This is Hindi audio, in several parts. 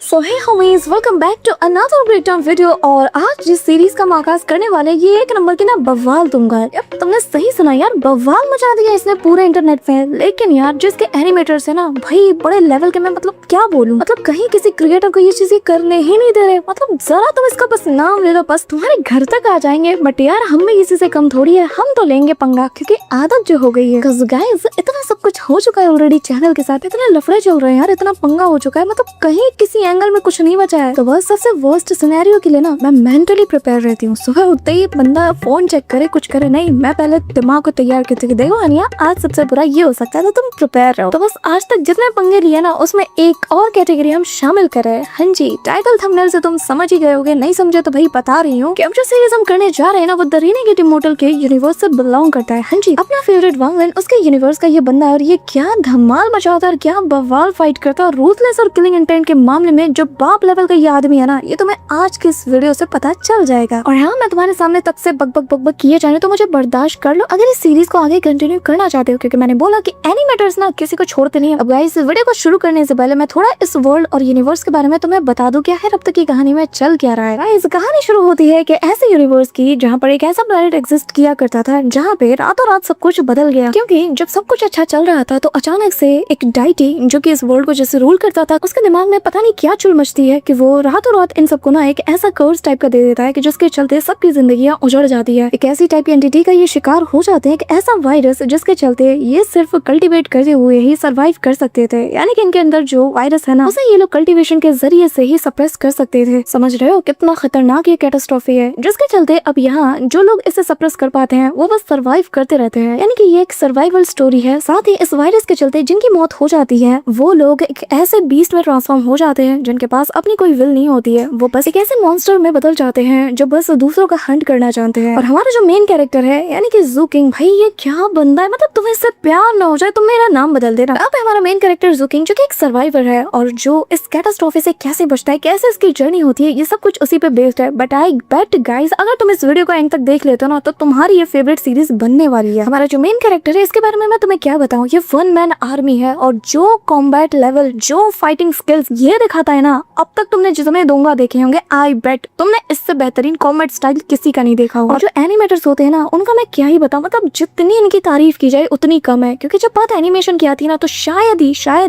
So hey homies, welcome back to another breakdown video. और आज जिस सीरीज का हम आगाज करने वाले हैं ये एक नंबर की ना बवाल दूंगा। यार तुमने सही सुना यार, बवाल मचा दिया इसने पूरे इंटरनेट पे। लेकिन यार जिसके एनिमेटर्स है ना भाई बड़े लेवल के, मैं मतलब क्या बोलूं, मतलब कहीं किसी क्रिएटर को ये चीजें करने ही नहीं दे रहे। मतलब जरा तुम इसका बस नाम ले लो, बस तुम्हारे घर तक आ जाएंगे। बट यार हम में किसी से कम थोड़ी है, हम तो लेंगे पंगा क्योंकि आदत जो हो गई है। गाइस इतना सब कुछ हो चुका है ऑलरेडी चैनल के साथ, इतने लफड़े चल रहे हैं यार, इतना पंगा हो चुका है, मतलब कहीं किसी एंगल में कुछ नहीं बचा है। तो बस सबसे वर्स्ट सिनेरियो के लिए ना मैं मेंटली प्रिपेयर रहती हूँ। सुबह उठते ही बंदा फोन चेक करे कुछ करे, नहीं मैं पहले दिमाग को तैयार करती हूँ, देखो अनिया आज सबसे बुरा ये हो सकता है तो तुम प्रिपेयर रहो। तो बस आज तक जितने पंगे लिए ना उसमें एक और कैटेगरी हम शामिल करें। हाँ जी, टाइटल थंबनेल से तुम समझ ही गए होगे, नहीं समझे तो भाई बता रही हूँ कि अब जो सीरीज हम करने जा रहे हैं ना वो द रेनेगेड इमोर्टल के यूनिवर्स से बिलोंग करता है। हाँ जी, अपना फेवरेट वांगलन उसके यूनिवर्स का ये बंदा है और ये क्या धमाल मचाता है, क्या बवाल फाइट करता है रूथलेस और किलिंग इंटेंट के मामले में। जो बाप लेवल का ये आदमी है ना, ये तुम्हें आज के इस वीडियो से पता चल जाएगा। और हाँ, मैं तुम्हारे सामने तब से बक किए जाने तो मुझे बर्दाश्त कर लो अगर इस सीरीज को आगे कंटिन्यू करना चाहते हो, क्योंकि मैंने बोला कि एनिमेटर्स ना किसी को छोड़ते नहीं है। अब गाइस इस वीडियो को शुरू करने से पहले मैं थोड़ा इस वर्ल्ड और यूनिवर्स के बारे में तुम्हें बता दूं क्या है अब तक की कहानी में चल क्या रहा है। गाइस कहानी शुरू होती है कि ऐसे यूनिवर्स की जहाँ पर एक ऐसा प्लैनेट एग्जिस्ट किया करता था जहाँ पे रातों रात सब कुछ बदल गया। क्योंकि जब सब कुछ अच्छा चल रहा था तो अचानक से एक डाइटी जो कि इस वर्ल्ड को जैसे रूल करता था, उसके दिमाग में पता नहीं क्या चुल मचती है कि वो रातों रात इन सबको ना एक ऐसा कर्स टाइप का दे देता है कि जिसके चलते सबकी जिंदगियां उजड़ जाती है। एक ऐसी टाइप की एंटिटी का ये शिकार हो जाते हैं, एक ऐसा वायरस जिसके चलते ये सिर्फ कल्टीवेट करते हुए ही सरवाइव कर सकते थे। यानी कि इनके अंदर जो वायरस है ना उसे ये लोग कल्टीवेशन के जरिए से ही सप्रेस कर सकते थे। समझ रहे हो कितना खतरनाक ये कैटास्ट्रॉफी है, जिसके चलते अब यहाँ जो लोग इसे सप्रेस कर पाते हैं वो बस सरवाइव करते रहते हैं। यानी कि ये एक सर्वाइवल स्टोरी है। साथ ही इस वायरस के चलते जिनकी मौत हो जाती है वो लोग एक ऐसे बीस्ट में ट्रांसफॉर्म हो जाते हैं जिनके पास अपनी कोई विल नहीं होती है। वो बस एक ऐसे मॉन्स्टर में बदल जाते हैं जो बस दूसरों का हंट करना चाहते हैं। और हमारा जो मेन कैरेक्टर है यानी कि ज़ू किंग, भाई ये क्या बंदा है, मतलब तुम्हें इससे प्यार ना हो जाए तो मेरा नाम बदल देना। अब हमारा मेन कैरेक्टर ज़ू किंग जो कि एक सर्वाइवर है और जो इस कैटास्ट्रॉफी से कैसे बचता है, कैसे इसकी जर्नी होती है, ये सब कुछ उसी पे बेस्ड है। बट आई बेट गाइस अगर तुम इस वीडियो को एंड तक देख लेते हो ना तो तुम्हारी ये फेवरेट सीरीज बनने वाली है। हमारा जो मेन कैरेक्टर है इसके बारे में मैं तुम्हें क्या बताऊं, ये वन मैन आर्मी है और जो कॉम्बैट लेवल, जो फाइटिंग स्किल्स ये दिखाता है ना, अब तक तुमने जितने दूंगा देखे होंगे आई बेट तुमने इससे बेहतरीन कॉम्बैट स्टाइल किसी का नहीं देखा होगा। और जो एनिमेटर्स होते हैं ना उनका मैं क्या ही बताऊं, मतलब जितनी इनकी तारीफ की जाए उतनी कम है। क्योंकि जब बात एनिमेशन की आती है ना तो शायद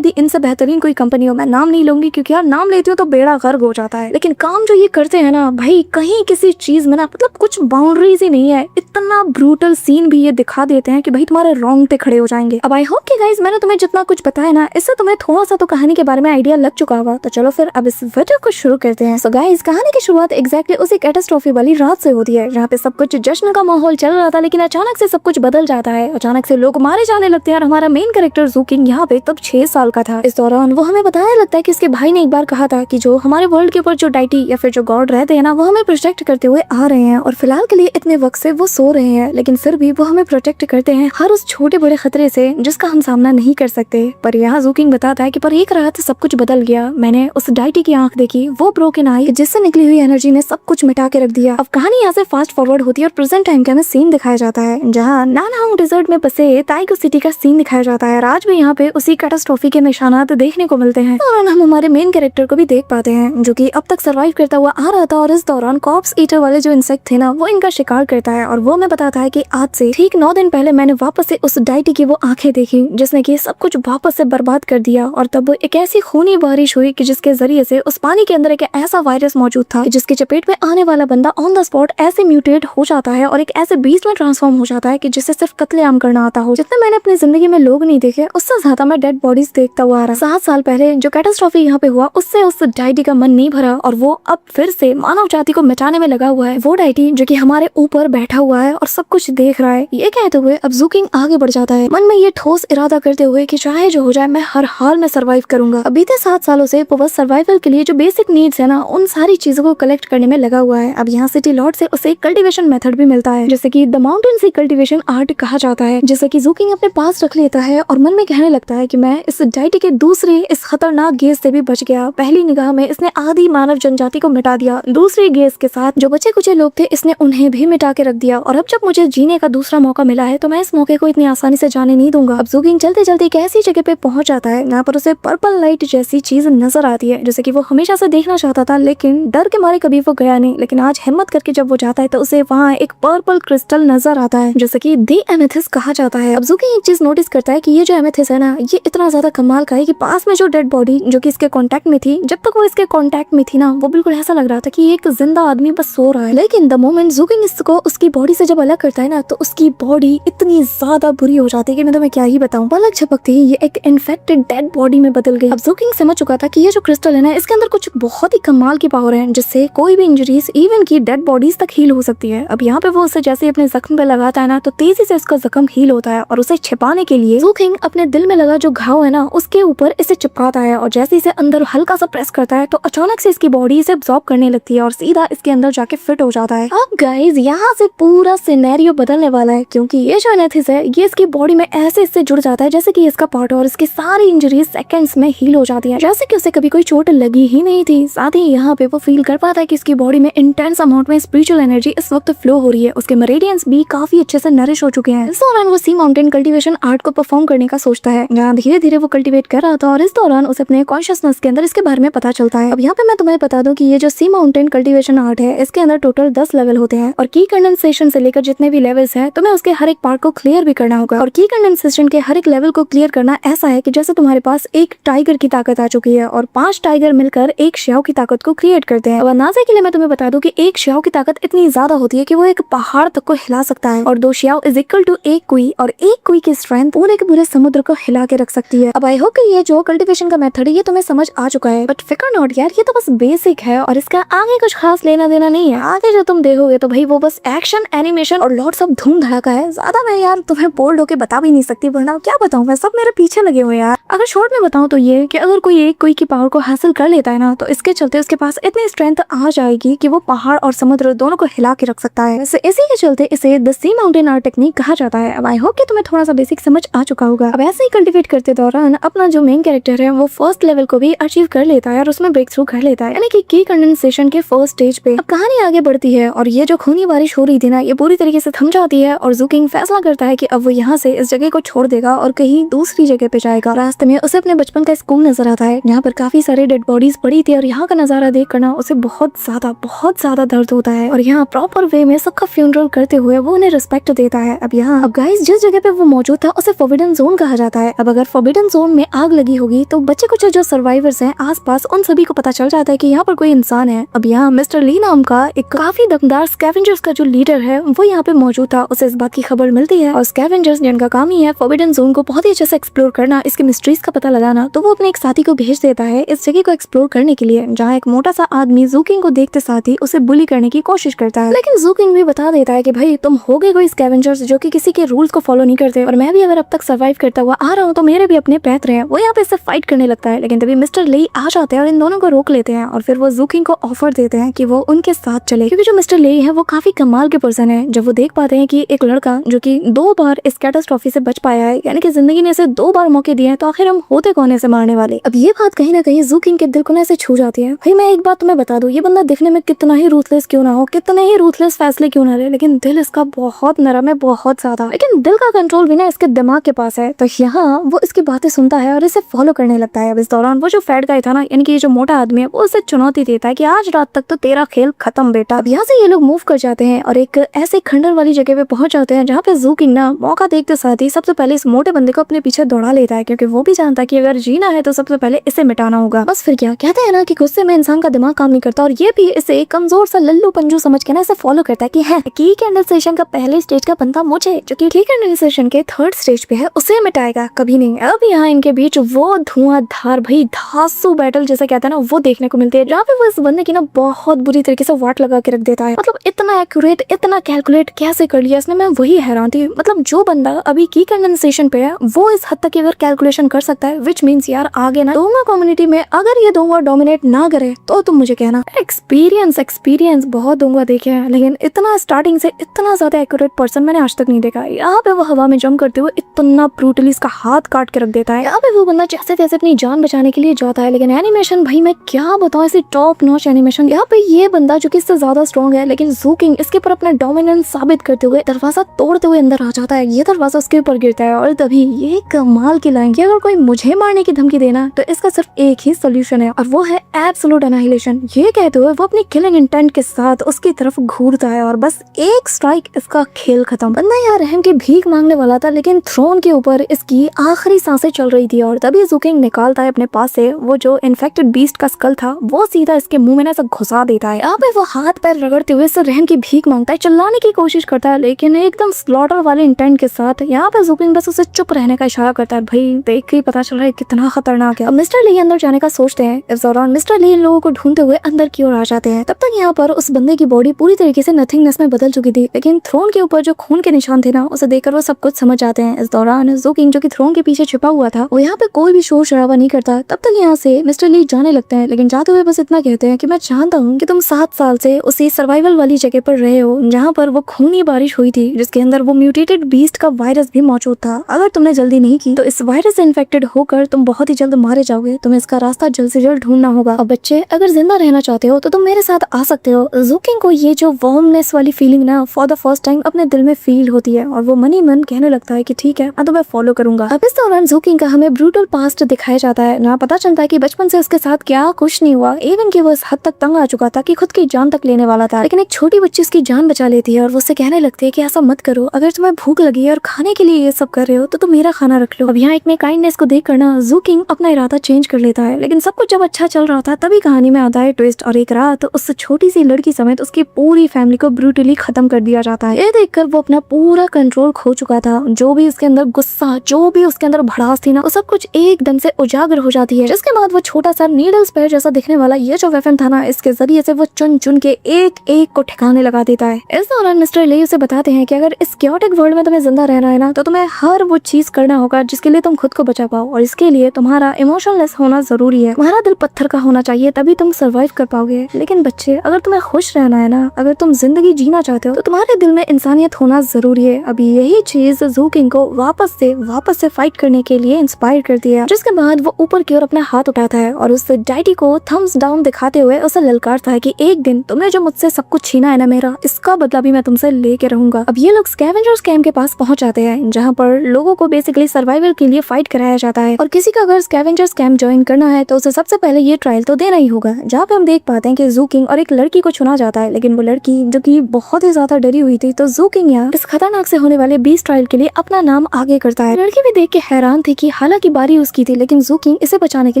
ही इनसे बेहतरीन कोई कंपनी हो। मैं नाम नहीं लूंगी क्योंकि यार नाम लेती हूँ तो बेड़ा गर्क हो जाता है, लेकिन काम जो ये करते हैं ना भाई कहीं किसी चीज में ना मतलब कुछ बाउंड्रीज ही नहीं है। इतना ब्रूटल सीन भी ये दिखा देते हैं कि भाई तुम्हारे रोंगटे खड़े हो जाएंगे। अब आई होप कि गाइस मैंने तुम्हें जितना कुछ बताया ना इससे तुम्हें थोड़ा सा तो कहानी के बारे में आइडिया लग चुका होगा। तो चलो फिर अब इस वीडियो को शुरू करते हैं। सो गाइस कहानी की शुरुआत एग्जैक्टली उसी कैटास्ट्रॉफी वाली रात से होती है जहाँ पे सब कुछ जश्न का माहौल चल रहा था, लेकिन अचानक से सब कुछ बदल जाता है। अचानक से लोग मारे जाने लगते हैं और हमारा मेन कैरेक्टर ज़ू किंग यहाँ पे तब 6 साल का था। इस दौरान वो हमें बताया लगता है कि इसके भाई ने एक बार कहा था कि जो हमारे वर्ल्ड के ऊपर जो डाइटी या फिर जो गॉड रहते हैं ना वो हमें प्रोटेक्ट करते हुए आ रहे हैं और फिलहाल के लिए इतने वक्त से वो सो रहे हैं, लेकिन फिर भी वो हमें प्रोटेक्ट करते हैं हर उस छोटे बड़े खतरे से जिसका हम सामना नहीं कर सकते। पर यहाँ ज़ू किंग बताता है कि पर एक रात सब कुछ बदल गया। मैंने उस डाइटी की आंख देखी, वो ब्रोकन आई जिससे निकली हुई एनर्जी ने सब कुछ मिटा के रख दिया। अब कहानी यहाँ से फास्ट फॉरवर्ड होती है और प्रेजेंट टाइम का हमें सीन दिखाया जाता है जहाँ नानहांग डिजर्ट में बसे ताइगो सिटी का सीन दिखाया जाता है। आज भी यहाँ पे उसी कैटास्ट्रॉफी के निशानात देखने को मिलते हैं और हम हमारे मेन कैरेक्टर को भी देख पाते हैं जो कि अब तक सर्वाइव करता हुआ आ रहा था। और इस दौरान कॉप्स ईटर वाले जो इंसेक्ट थे ना वो इनका शिकार करता है और वो मैं बताता है कि आज से ठीक 9 दिन पहले मैंने वापस से उस डाइटी की वो आंखें देखी जिसने की सब कुछ वापस से बर्बाद कर दिया। और तब एक ऐसी खूनी बारिश हुई कि जिसके जरिए से उस पानी के अंदर एक ऐसा वायरस मौजूद था जिसकी चपेट में आने वाला बंदा ऑन द स्पॉट ऐसे म्यूटेट हो जाता है और एक ऐसे बीस्ट में ट्रांसफॉर्म हो जाता है कि जिसे सिर्फ कत्लेआम करना आता हो। जितने मैंने अपनी जिंदगी में लोग नहीं देखे उससे ज्यादा मैं डेड बॉडीज देखता हुआ आ रहा। 7 साल पहले जो कैटास्ट्रॉफी यहाँ पे हुआ उससे उस डाइटी का मन नहीं भरा और वो अब फिर से मानव जाति को मिटाने में लगा हुआ है। वो डाइटी जो कि हमारे ऊपर बैठा हुआ है और सब कुछ देख रहा है। ये कहते हुए अब ज़ू किंग आगे बढ़ जाता है, मन में ये ठोस इरादा करते हुए कि चाहे जो हो जाए मैं हर हाल में सर्वाइव करूंगा। अब बीते 7 सालों से वो बस सर्वाइवल के लिए जो बेसिक नीड्स है ना उन सारी चीजों को कलेक्ट करने में लगा हुआ है। अब यहाँ सिटी लॉर्ड से उसे एक कल्टीवेशन मेथड भी मिलता है जैसे कि the mountain sea cultivation art कहा जाता है, जैसे कि ज़ू किंग अपने पास रख लेता है और मन में कहने लगता है कि मैं इस डाइटी के दूसरे इस खतरनाक गैस से भी बच गया। पहली निगाह में इसने आधी मानव जनजाति को मिटा दिया, दूसरी गैस के साथ जो बचे कुछ लोग थे इसने उन्हें भी मिटा के रख दिया। और अब जब मुझे जीने का दूसरा मौका मिला है तो मैं इस मौके को इतनी आसानी से जाने नहीं दूंगा। अब ज़ू किंग चलते चलते एक ऐसी जगह पे पहुंच जाता है जहाँ पर उसे पर्पल लाइट जैसी चीज नजर आती जाती है, जैसे कि वो हमेशा से देखना चाहता था लेकिन डर के मारे कभी वो गया नहीं। लेकिन आज हिम्मत करके जब वो जाता है तो उसे वहाँ एक पर्पल क्रिस्टल नजर आता है जैसे कि दी एमेथिस्ट कहा जाता है। अब ज़ूकिंग एक चीज नोटिस करता है कि ये जो एमेथिस्ट है ना, ये इतना ज्यादा कमाल का है कि पास में जो डेड बॉडी जो कि इसके कांटेक्ट में थी, जब तक वो इसके कांटेक्ट में थी ना, वो बिल्कुल ऐसा लग रहा था कि एक जिंदा आदमी बस सो रहा है। लेकिन द मोमेंट ज़ूकिंग इसको उसकी बॉडी से जब अलग करता है ना, तो उसकी बॉडी इतनी ज्यादा बुरी हो जाती है कि मैं तुम्हें क्या ही बताऊं। पलक झपकते ही ये एक इन्फेक्टेड डेड बॉडी में बदल गई। अब ज़ूकिंग समझ चुका था कि ये जो क्रिस्टल है ना, इसके अंदर कुछ बहुत ही कमाल की पावर है जिससे कोई भी इंजरीज इवन की डेड बॉडीज तक हील हो सकती है। अब यहाँ पे वो उसे जैसे अपने जख्म पे लगाता है ना, तो तेजी से उसका जख्म हील होता है और उसे छिपाने के लिए ज़ूकिंग अपने दिल में लगा जो घाव है ना, उसके ऊपर इसे चिपकाता है और जैसे इसे अंदर हल्का सा प्रेस करता है तो अचानक से इसकी बॉडी इसे अब्सॉर्ब करने लगती है और सीधा इसके अंदर जाके फिट हो जाता है। अब गाइस यहाँ से पूरा सिनेरियो बदलने वाला है क्योंकि ये जो एनेथिस है ये इसकी बॉडी में ऐसे इससे जुड़ जाता है जैसे कि इसका पार्ट, और इसकी सारी इंजरीज सेकंड्स में हील हो जाती है जैसे कि उसे कभी कोई चोट लगी ही नहीं थी। साथ ही यहाँ पे वो फील कर पाता है कि इसकी बॉडी में इंटेंस अमाउंट में स्पिरिचुअल एनर्जी इस वक्त फ्लो हो रही है। उसके मेरिडियंस भी काफी अच्छे से नरिश हो चुके हैं। इस दौरान वो सी माउंटेन कल्टीवेशन आर्ट को परफॉर्म करने का सोचता है, जहाँ धीरे धीरे वो कल्टीवेट कर रहा था और इस दौरान उसे अपने कॉन्शियसनेस के अंदर इसके बारे में पता चलता है। अब यहाँ पे मैं तुम्हें बता दूं कि ये जो सी माउंटेन कल्टीवेशन आर्ट है इसके अंदर टोटल 10 लेवल होते हैं और की कंडेंसेशन से लेकर जितने भी लेवल्स हैं तुम्हें उसके हर एक पार्ट को क्लियर भी करना होगा। और की कंडेंसेशन के हर एक लेवल को क्लियर करना ऐसा है कि जैसे तुम्हारे पास एक टाइगर की ताकत आ चुकी है और 5 टाइगर मिलकर एक श्याओ की ताकत को क्रिएट करते हैं। अब अंदाजे के लिए मैं तुम्हें बता दूं कि एक श्याओ की ताकत इतनी ज्यादा होती है कि वो एक पहाड़ तक को हिला सकता है और 2 श्याओ इज इक्वल टू एक कुई, और एक कुई की स्ट्रेंथ पूरे के पूरे समुद्र को हिला के रख सकती है। अब आई होप कि ये जो कल्टीवेशन का मेथड है ये तुम्हें समझ आ चुका है, बट फिकर नॉट यार, ये तो बस बेसिक है और इसका आगे कुछ खास लेना देना नहीं है। आगे जो तुम देखोगे तो भाई वो बस एक्शन, एनिमेशन और लॉट्स ऑफ धूम धड़ाका है। ज्यादा मैं यार तुम्हें बोल्ड होके बता भी नहीं सकती, वरना क्या बताऊं, मैं सब मेरे पीछे लगे हुए यार। अगर शॉर्ट में बताऊं तो ये कि अगर कोई एक कोई की पावर को हासिल कर लेता है ना, तो इसके चलते उसके पास इतनी स्ट्रेंथ आ जाएगी कि वो पहाड़ और समुद्र दोनों को हिला के रख सकता है। इसी के चलते इसे the sea mountain art technique कहा जाता है। अब आई होप कि तुम्हें थोड़ा सा बेसिक समझ आ चुका होगा। अब ऐसे ही कल्टीवेट करते दौरान अपना जो मेन कैरेक्टर है वो फर्स्ट लेवल को भी अचीव कर लेता है और उसमें ब्रेक थ्रू कर लेता है, यानी कि की कंडेंसेशन के फर्स्ट स्टेज पे। अब कहानी आगे बढ़ती है और ये जो खूनी बारिश हो रही थी ना, ये पूरी तरीके से थम जाती है और ज़ूकिंग फैसला करता है कि अब वो यहाँ से इस जगह को छोड़ देगा और कहीं दूसरी जगह पे जाएगा। रास्ते में उसे अपने बचपन का स्कूल नजर आता है जहाँ पर काफी सारे डेड बॉडीज पड़ी थी और यहाँ का नजारा देख कर ना उसे बहुत ज्यादा दर्द होता है और यहाँ प्रॉपर वे में सबका फ्यूनरल करते हुए वो उन्हें रिस्पेक्ट देता है। अब यहाँ अब गाइस जिस जगह पे वो मौजूद था उसे फॉरबिडन जोन कहा जाता है। अब अगर फॉरबिडन जोन में आग लगी होगी तो बच्चे कुछ जो सर्वाइवर्स हैं आसपास उन सभी को पता चल जाता है कि यहाँ पर कोई इंसान है। अब यहाँ मिस्टर ली नाम का एक काफी दमदार स्कैवेंजर्स का जो लीडर है वो यहाँ पे मौजूद था। उसे इस बात की खबर मिलती है और स्कैवेंजर्स जिनका काम ही है फॉरबिडन जोन को बहुत ही अच्छे से एक्सप्लोर करना, इसके मिस्ट्रीज का पता लगाना, तो वो अपने एक साथी को भेज देता है इस जगह को एक्सप्लोर करने के लिए, जहाँ एक मोटा सा आदमी ज़ूकिंग को देखते साथ ही उसे बुली करने की कोशिश करता है। लेकिन ज़ूकिंग भी बता देता है कि भाई तुम हो गए कोई स्कैवेंजर्स जो कि किसी के रूल्स को फॉलो नहीं करते और मैं भी अगर अब तक सर्वाइव करता हुआ आ रहा हूँ तो मेरे भी अपने पैतरे हैं। वो यहाँ पे इससे फाइट करने लगता है लेकिन तभी मिस्टर ली आ जाते हैं और इन दोनों को रोक लेते हैं और फिर वो ज़ूकिंग को ऑफर देते हैं कि वो उनके साथ चले, क्योंकि जो मिस्टर ली है वो काफी कमाल के पर्सन है। जब वो देख पाते हैं कि एक लड़का जो कि 2 बार इस कैटास्ट्रॉफी से बच पाया है, यानी कि जिंदगी ने इसे 2 बार मौके दिए हैं, तो आखिर हम होते कौन है इसे मारने वाले। अब ये बात कहीं ना कहीं ज़ूकिंग के दिल को ना ऐसे छू जाती है। भाई मैं एक बात तुम्हें बता दूं, ये बंदा दिखने में कितना ही रूथलेस क्यों ना हो, कितने ही रूथलेस फैसले क्यों ना ले, लेकिन दिल इसका बहुत नरम है, बहुत ज्यादा। लेकिन दिल का कंट्रोल भी ना इसके दिमाग के पास है। तो यहाँ वो इसकी बातें सुनता है और इसे फॉलो करने लगता है। अब इस दौरान वो जो फैट गाय था ना, यानी कि ये जो मोटा आदमी है, वो उसे चुनौती देता है कि आज रात तक तो तेरा खेल खत्म बेटा। अब यहाँ से ये लोग मूव कर जाते हैं और एक ऐसे खंडर वाली जगह पे पहुंच जाते हैं जहाँ पे ज़ूकिंग ना मौका देखते साथ ही सबसे पहले इस मोटे बंदे को अपने पीछे दौड़ा लेता है, क्योंकि वो भी जानता है कि अगर जीना है तो सबसे पहले इसे मिटाना होगा। बस फिर क्या कहते हैं ना कि गुस्से में इंसान का दिमाग काम नहीं करता, और ये भी इसे कमजोर सा लल्लू पंजू समझ के ना इसे फॉलो करता है कि है की कंडेंसेशन का पहले स्टेज का बंदा मुझे, जो कि की कंडेंसेशन के 3rd स्टेज पे है, उसे मिटाएगा कभी नहीं। अब यहाँ इनके बीच वो धुआंधार भाई धांसू बैटल जैसा कहते हैं ना वो देखने को मिलती है, जहाँ पे वो इस बंदे की ना बहुत बुरी तरीके से वाट लगा के रख देता है। मतलब इतना एक्यूरेट, इतना कैलकुलेट कैसे कर लिया इसने, मैं वही हैरान थी। मतलब जो बंदा अभी की कंडेंसेशन पे है वो इस हद तक अगर कैलकुलेशन कर सकता है, विच मीन्स यार आगे ना दोनों कम्युनिटी में अगर ये दोनों डोमिनेट ना करे तो तुम मुझे कहना। एक्सपीरियंस बहुत दूंगा देखे हैं, लेकिन इतना स्टार्टिंग से इतना ज्यादा एक्यूरेट पर्सन मैंने आज तक नहीं देखा। यहाँ पे वो हवा में जंप करते हुए इतना ब्रूटली इसका हाथ काट के रख देता है। यहाँ पे वो बंदा जैसे तैसे अपनी जान बचाने के लिए जाता है, लेकिन एनिमेशन भाई मैं क्या बताऊं, ऐसी टॉप नॉच एनिमेशन। यहाँ पे ये बंदा जो कि इससे ज्यादा स्ट्रॉन्ग है, लेकिन ज़ूकिंग इसके ऊपर अपना डोमिनेंस साबित करते हुए दरवाजा तोड़ते हुए अंदर आ जाता है। ये दरवाजा उसके ऊपर गिरता है और तभी ये कमाल की लाइन कि अगर कोई मुझे मारने की धमकी देना तो इसका सिर्फ एक ही सोल्यूशन है और वो है एब्सोल्यूट एनाहिलेशन। ये कहते हुए वो अपनी किलिंग इंटेंट के साथ उसकी तरफ घूरता है और बस एक स्ट्राइक इसका खेल खत्म। बंदा यार रहम की भीख मांगने वाला था, लेकिन थ्रोन के ऊपर इसकी आखिरी सांसें चल रही थी और तभी ज़ू किंग निकालता है अपने पास से वो जो इन्फेक्टेड बीस्ट का स्कल था, वो सीधा इसके मुंह में ना घुसा देता है। यहाँ पे वो हाथ पैर रगड़ते हुए इससे रहम की भीख मांगता है, चिल्लाने की कोशिश करता है, लेकिन एकदम स्लॉटर वाले इंटेंट के साथ यहाँ पे ज़ू किंग बस उसे चुप रहने का इशारा करता है। भाई देख के ही पता चल रहा है कितना खतरनाक है। अब मिस्टर ली अंदर जाने का सोचते हैं। इस दौरान मिस्टर ली लोगों को ढूंढते हुए अंदर की ओर आ जाते हैं। तब तक यहाँ पर उस बंदे की बॉडी पूरी तरीके से नथिंगनेस में बदल चुकी थी, लेकिन थ्रोन के ऊपर जो खून के निशान थे ना, उसे देखकर वो सब कुछ समझ जाते हैं। इस दौरान ज़ू किंग जो कि थ्रोन के पीछे छिपा हुआ था, वो यहाँ पे कोई भी शोर शराबा नहीं करता। तब तक यहाँ से मिस्टर ली जाने लगते हैं, लेकिन जाते हुए बस इतना कहते हैं कि मैं जानता हूँ कि तुम 7 साल से उसी सर्वाइवल वाली जगह पर रहे हो जहाँ पर वो खूनी बारिश हुई थी, जिसके अंदर वो म्यूटेटेड बीस्ट का वायरस भी मौजूद था। अगर तुमने जल्दी नहीं की तो इस वायरस से इन्फेक्टेड होकर तुम बहुत ही जल्द मारे जाओगे। तुम्हें इसका रास्ता जल्द से जल्द ढूंढना होगा। और बच्चे, अगर जिंदा रहना चाहते हो तो तुम मेरे साथ आ सकते हो। ज़ू किंग को ये जो वार्मनेस वाली फीलिंग ना फॉर द फर्स्ट टाइम अपने दिल में फील होती है और वो मनी मन कहने लगता है कि ठीक है, तो मैं फॉलो करूंगा। अब इस दौरान ज़ू किंग का हमें ब्रूटल पास्ट दिखाया जाता है ना। पता चलता है कि बचपन से उसके साथ क्या कुछ नहीं हुआ, इवन कि वो इस हद तक तंग आ चुका था कि खुद की जान तक लेने वाला था, लेकिन एक छोटी बच्ची उसकी जान बचा लेती है और वो उससे कहने लगती है कि ऐसा मत करो, अगर तुम्हें भूख लगी है और खाने के लिए ये सब कर रहे हो तो तुम मेरा खाना रख लो। अब यहाँ एक काइंडनेस को देख करना ज़ू किंग अपना इरादा चेंज कर लेता है, लेकिन सब कुछ जब अच्छा चल रहा था तभी कहानी में आता है ट्विस्ट और एक रात उस छोटी सी लड़की समेत उसकी पूरी फैमिली को ब्रूटली खत्म कर दिया जाता है। ये देखकर वो अपना पूरा कंट्रोल खो चुका था। जो भी उसके अंदर गुस्सा, जो भी उसके अंदर भड़ास थी ना, वो सब कुछ एकदम से उजागर हो जाती है। जिसके बाद वो छोटा सा नीडल स्पेयर जैसा दिखने वाला ये जो वेपन था ना, इसके जरिए से वो चुन चुन के एक एक को ठिकाने लगा देता है। इस दौरान मिस्टर ली उसे बताते हैं कि अगर इस क्योटिक वर्ल्ड में तुम्हें जिंदा रहना है ना, तो तुम्हें हर वो चीज करना होगा जिसके लिए तुम खुद को बचा पाओ, और इसके लिए तुम्हारा इमोशनलेस होना जरूरी है। तुम्हारा दिल पत्थर का होना चाहिए, तभी तुम सर्वाइव कर पाओगे। लेकिन बच्चे, अगर तुम्हें खुश रहना है ना, अगर तुम जिंदगी जीना चाहते हो, तो तुम्हारे दिल में इंसानियत होना जरूरी है। अभी यही चीज ज़ू किंग को वापस से फाइट करने के लिए इंस्पायर करती है। जिसके बाद वो ऊपर की ओर अपना हाथ उठाता है और उस डाइटी को थम्स डाउन दिखाते हुए उसे ललकारता है कि एक दिन तुमने जो मुझसे सब कुछ छीना है ना मेरा, इसका बदला भी मैं तुमसे लेके रहूंगा। अब ये लोग स्कैवेंजर्स कैंप के पास पहुंच जाते हैं, जहाँ पर लोगों को बेसिकली सर्वाइवल के लिए फाइट कराया जाता है, और किसी का अगर स्कैवेंजर्स कैंप ज्वाइन करना है तो उसे सबसे पहले ये ट्रायल तो देना ही होगा। जहाँ पे हम देख पाते हैं कि ज़ू किंग और एक लड़की को चुना जाता है, लेकिन वो लड़की जो कि बहुत ही ज्यादा डरी हुई थी, तो ज़ू किंग यहाँ इस खतरनाक से होने वाले बीस्ट ट्रायल के लिए अपना नाम आगे करता है। लड़की भी देख के हैरान थी कि हालांकि बारी उसकी थी, लेकिन ज़ू किंग इसे बचाने के